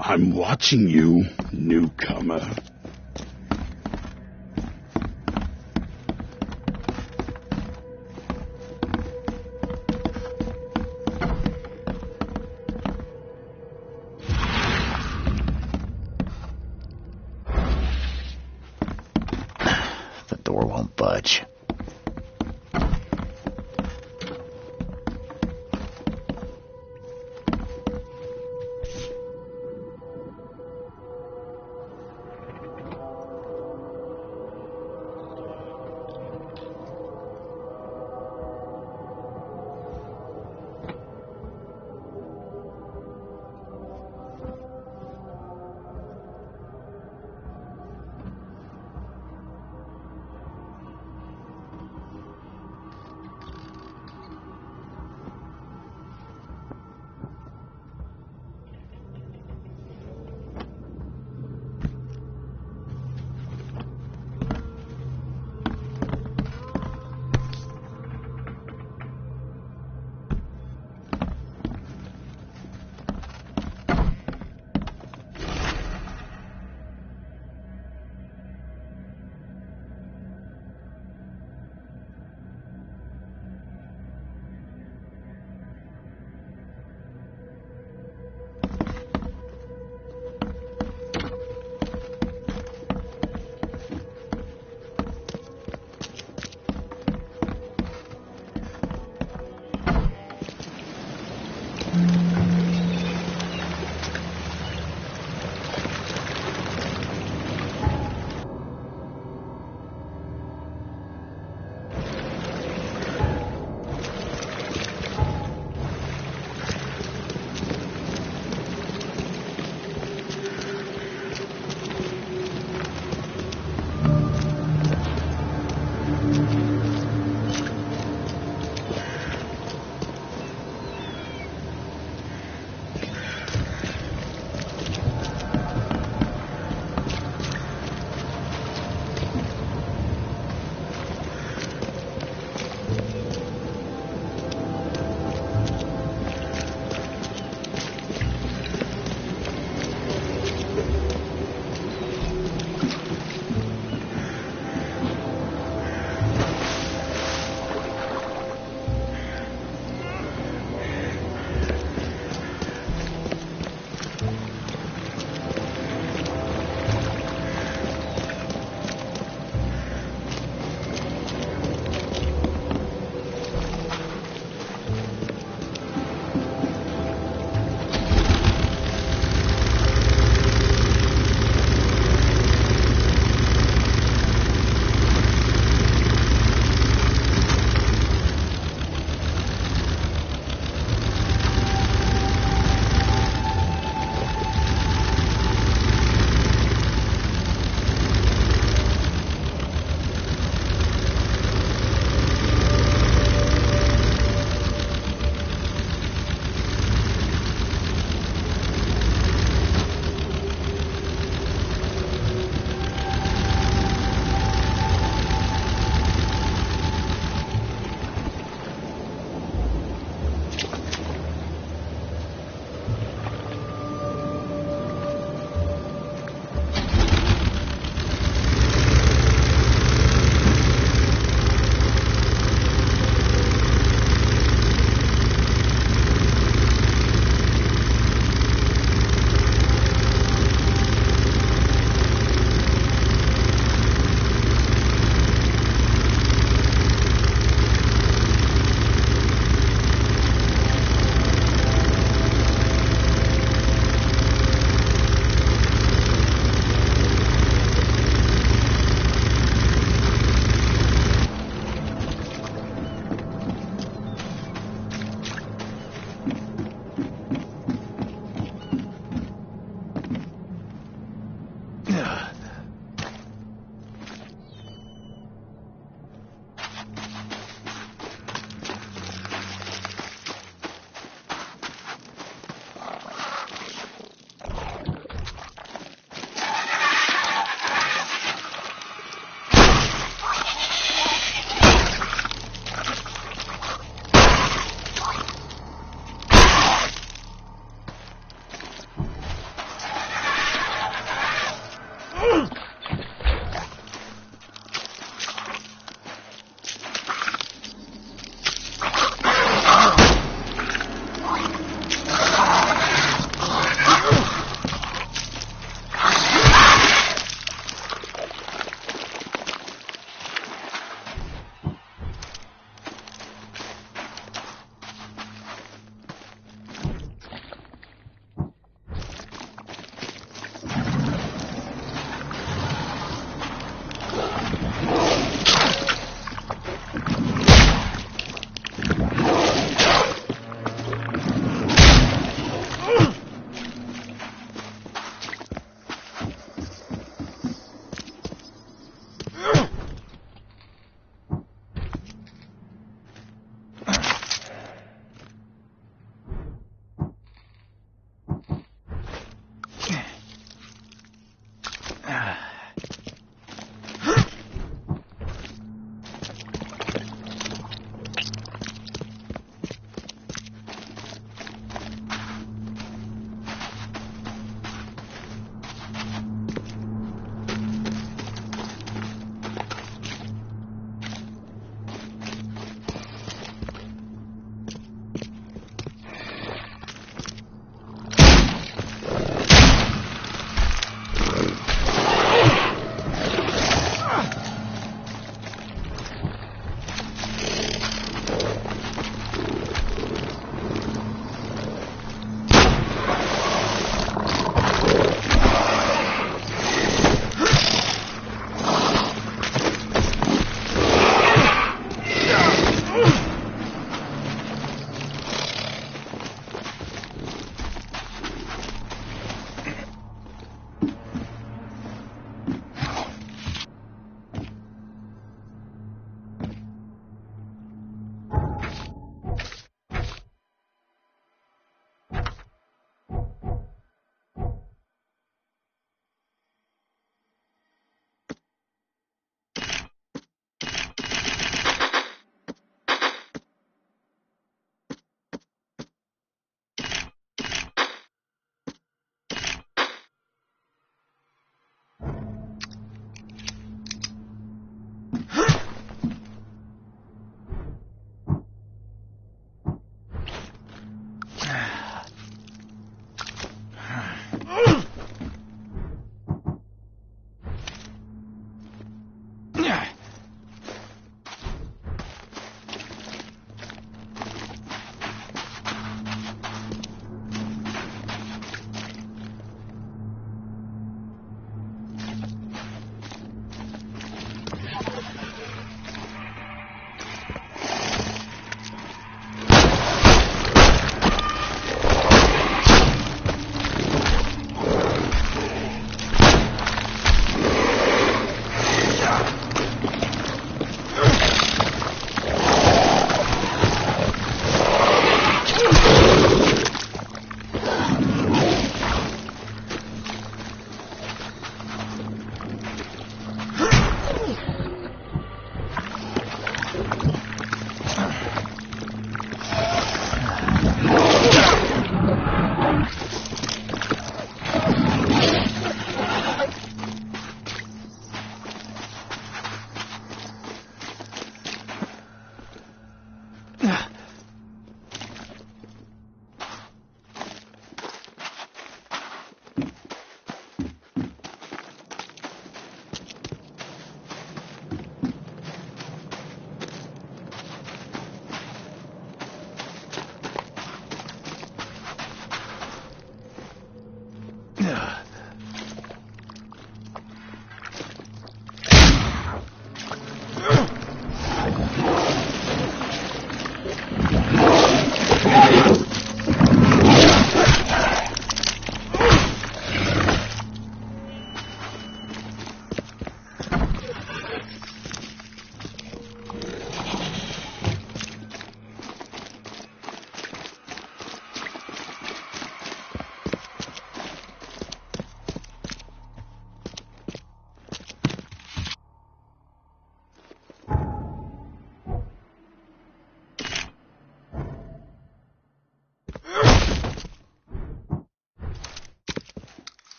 I'm watching you, newcomer. The door won't budge.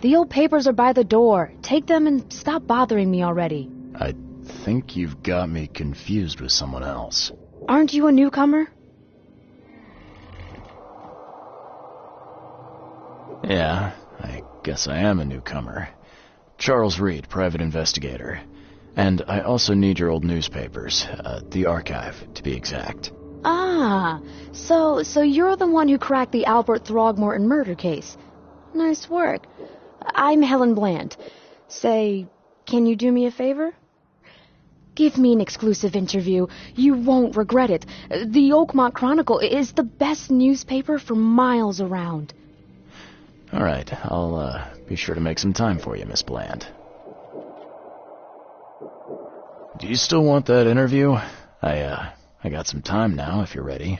The old papers are by the door. Take them and stop bothering me already. I think you've got me confused with someone else. Aren't you a newcomer? Yeah, I guess I am a newcomer. Charles Reed, private investigator. And I also need your old newspapers, the archive, to be exact. Ah, so you're the one who cracked the Albert Throgmorton murder case. Nice work. I'm Helen Bland. Say, can you do me a favor? Give me an exclusive interview. You won't regret it. The Oakmont Chronicle is the best newspaper for miles around. All right, I'll be sure to make some time for you, Miss Bland. Do you still want that interview? I got some time now, if you're ready.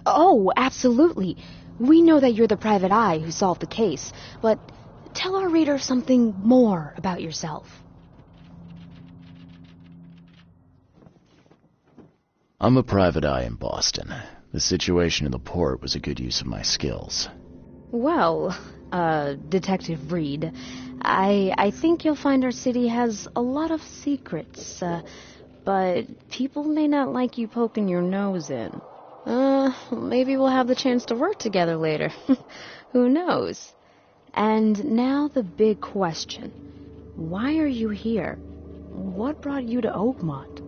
Oh, absolutely. We know that you're the private eye who solved the case, but tell our readers something more about yourself. I'm a private eye in Boston. The situation in the port was a good use of my skills. Well, Detective Reed, I think you'll find our city has a lot of secrets, but people may not like you poking your nose in. Maybe we'll have the chance to work together later. Who knows? And now the big question. Why are you here? What brought you to Oakmont?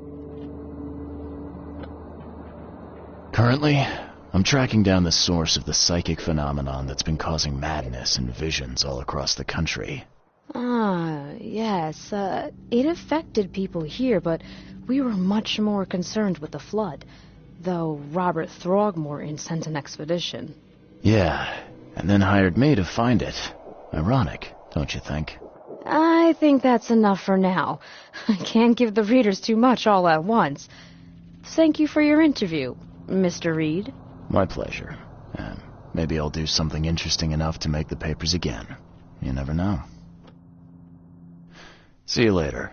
Currently, I'm tracking down the source of the psychic phenomenon that's been causing madness and visions all across the country. Ah, yes. It affected people here, but we were much more concerned with the flood. Though Robert Throgmorton sent an expedition. Yeah, and then hired me to find it. Ironic, don't you think? I think that's enough for now. I can't give the readers too much all at once. Thank you for your interview, Mr. Reed. My pleasure. Maybe I'll do something interesting enough to make the papers again. You never know. See you later.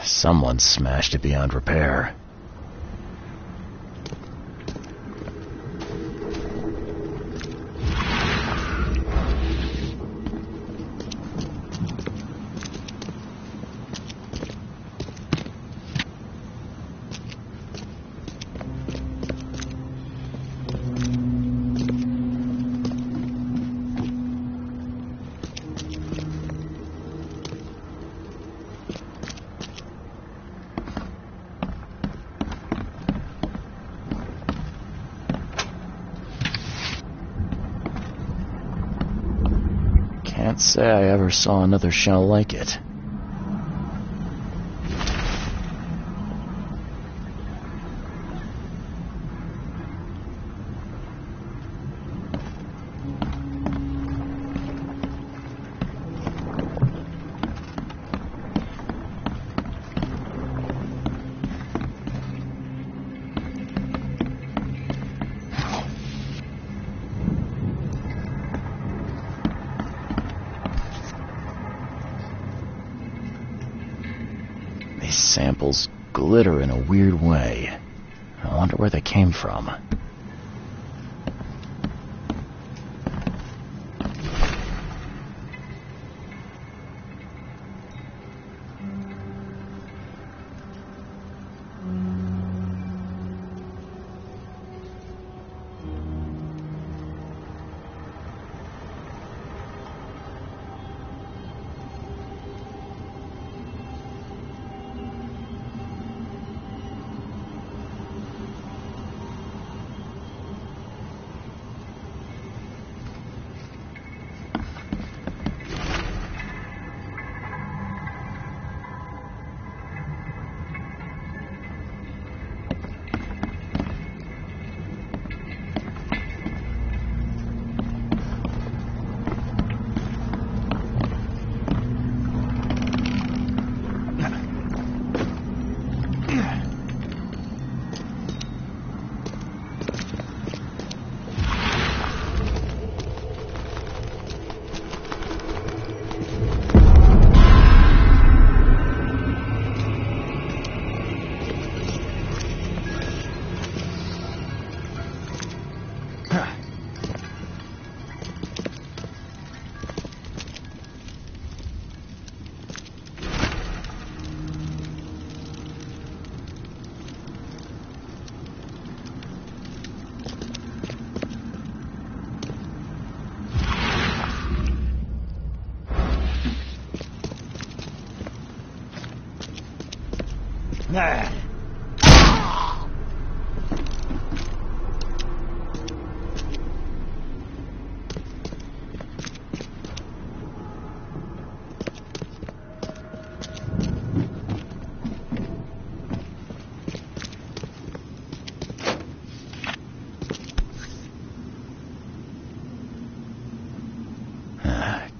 Someone smashed it beyond repair. Can't say I ever saw another shell like it. These samples glitter in a weird way. I wonder where they came from.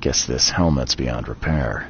Guess this helmet's beyond repair.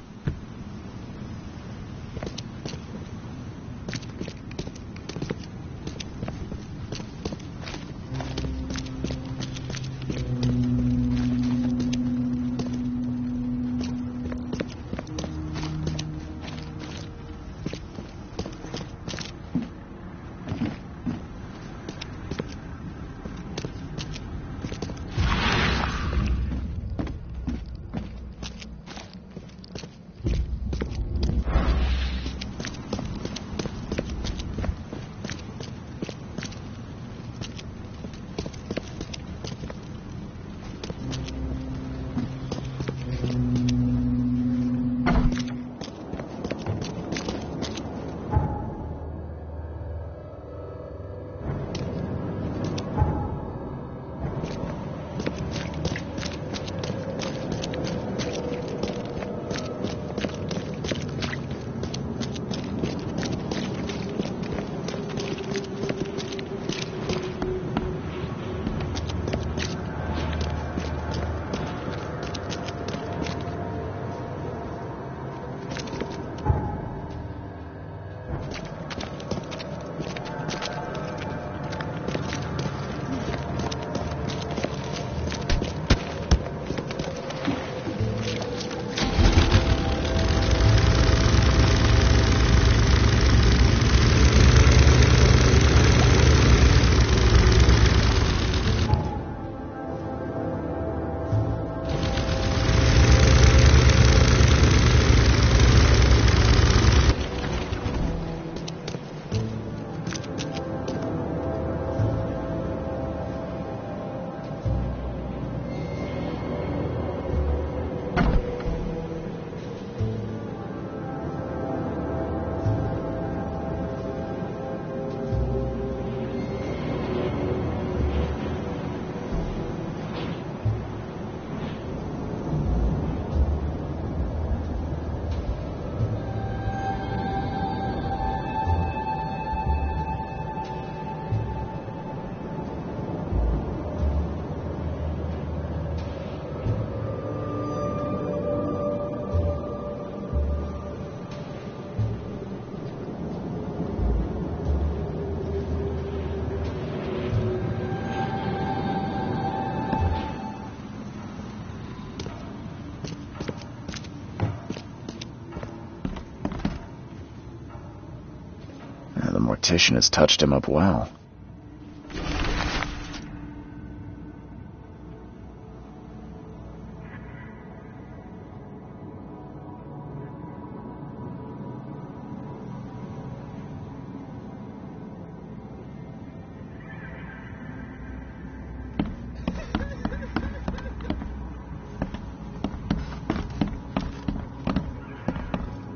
mortician has touched him up well.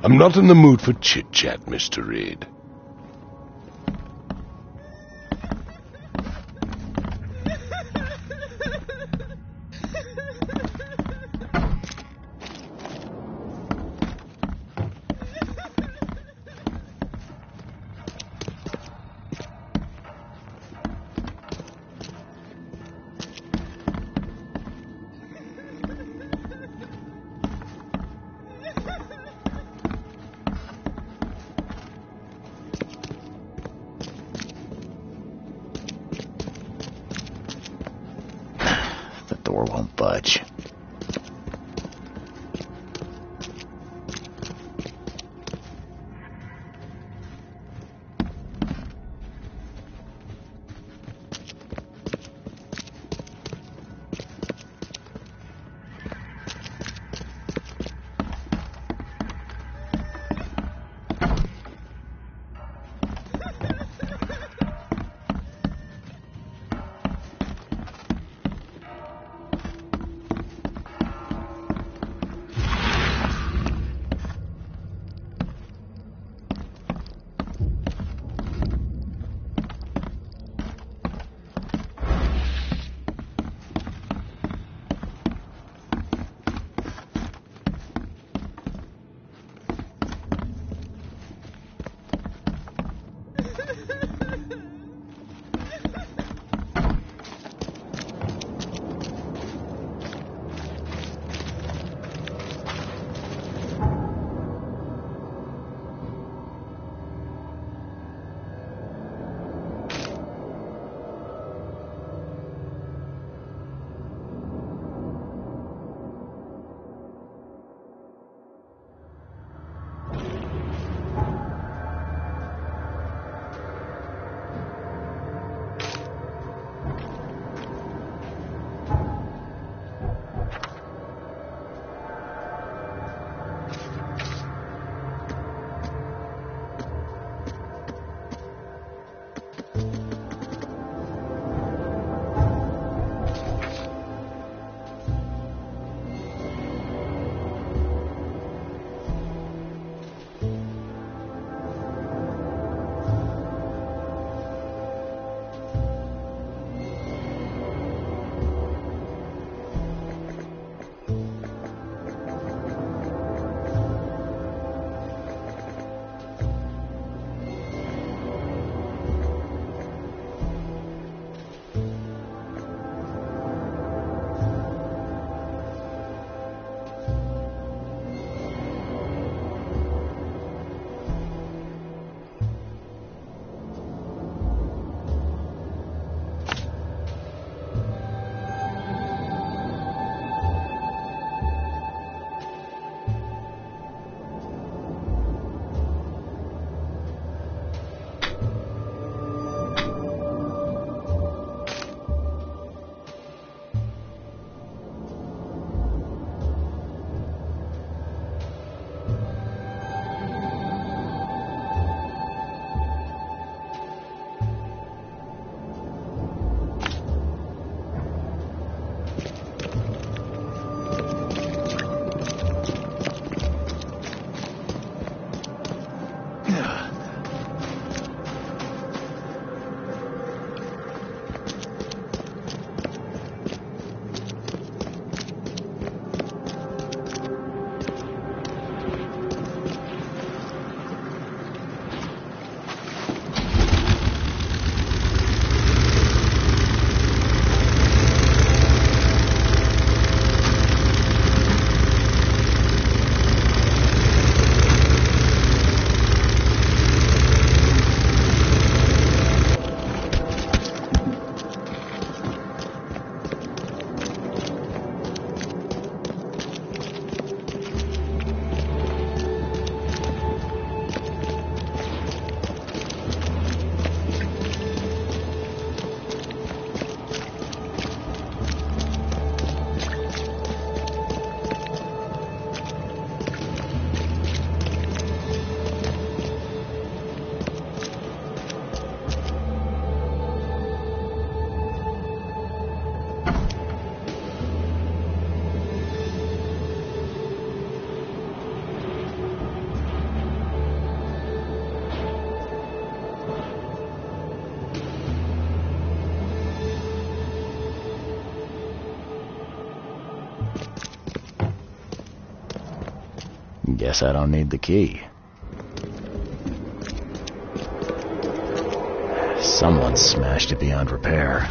I'm not in the mood for chit-chat, Mr. Reed. Guess I don't need the key. Someone smashed it beyond repair.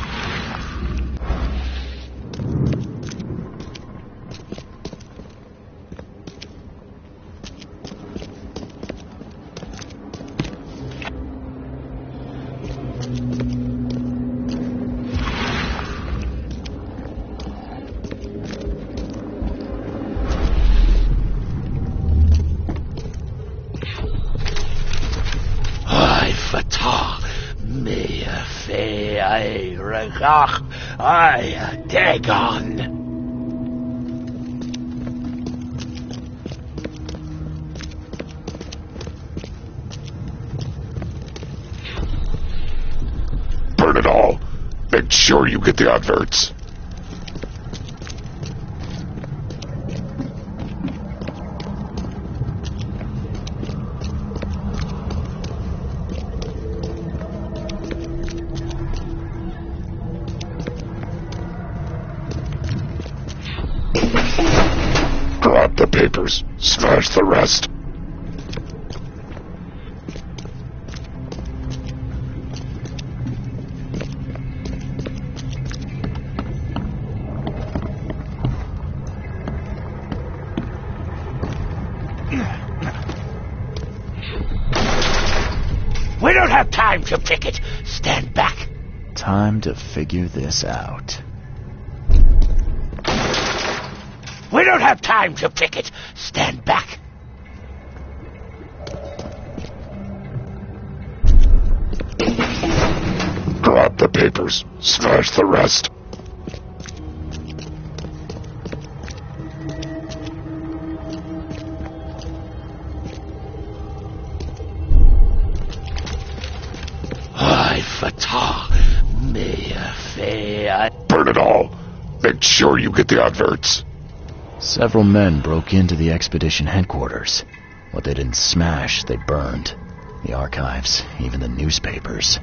Dagon! Burn it all. Make sure you get the adverts. Grab the papers. Smash the rest. We don't have time to pick it. Stand back. Time to figure this out. We don't have time to pick it. Stand back. Grab the papers. Smash the rest. Burn it all. Make sure you get the adverts. Several men broke into the expedition headquarters. What they didn't smash, they burned. The archives, even the newspapers.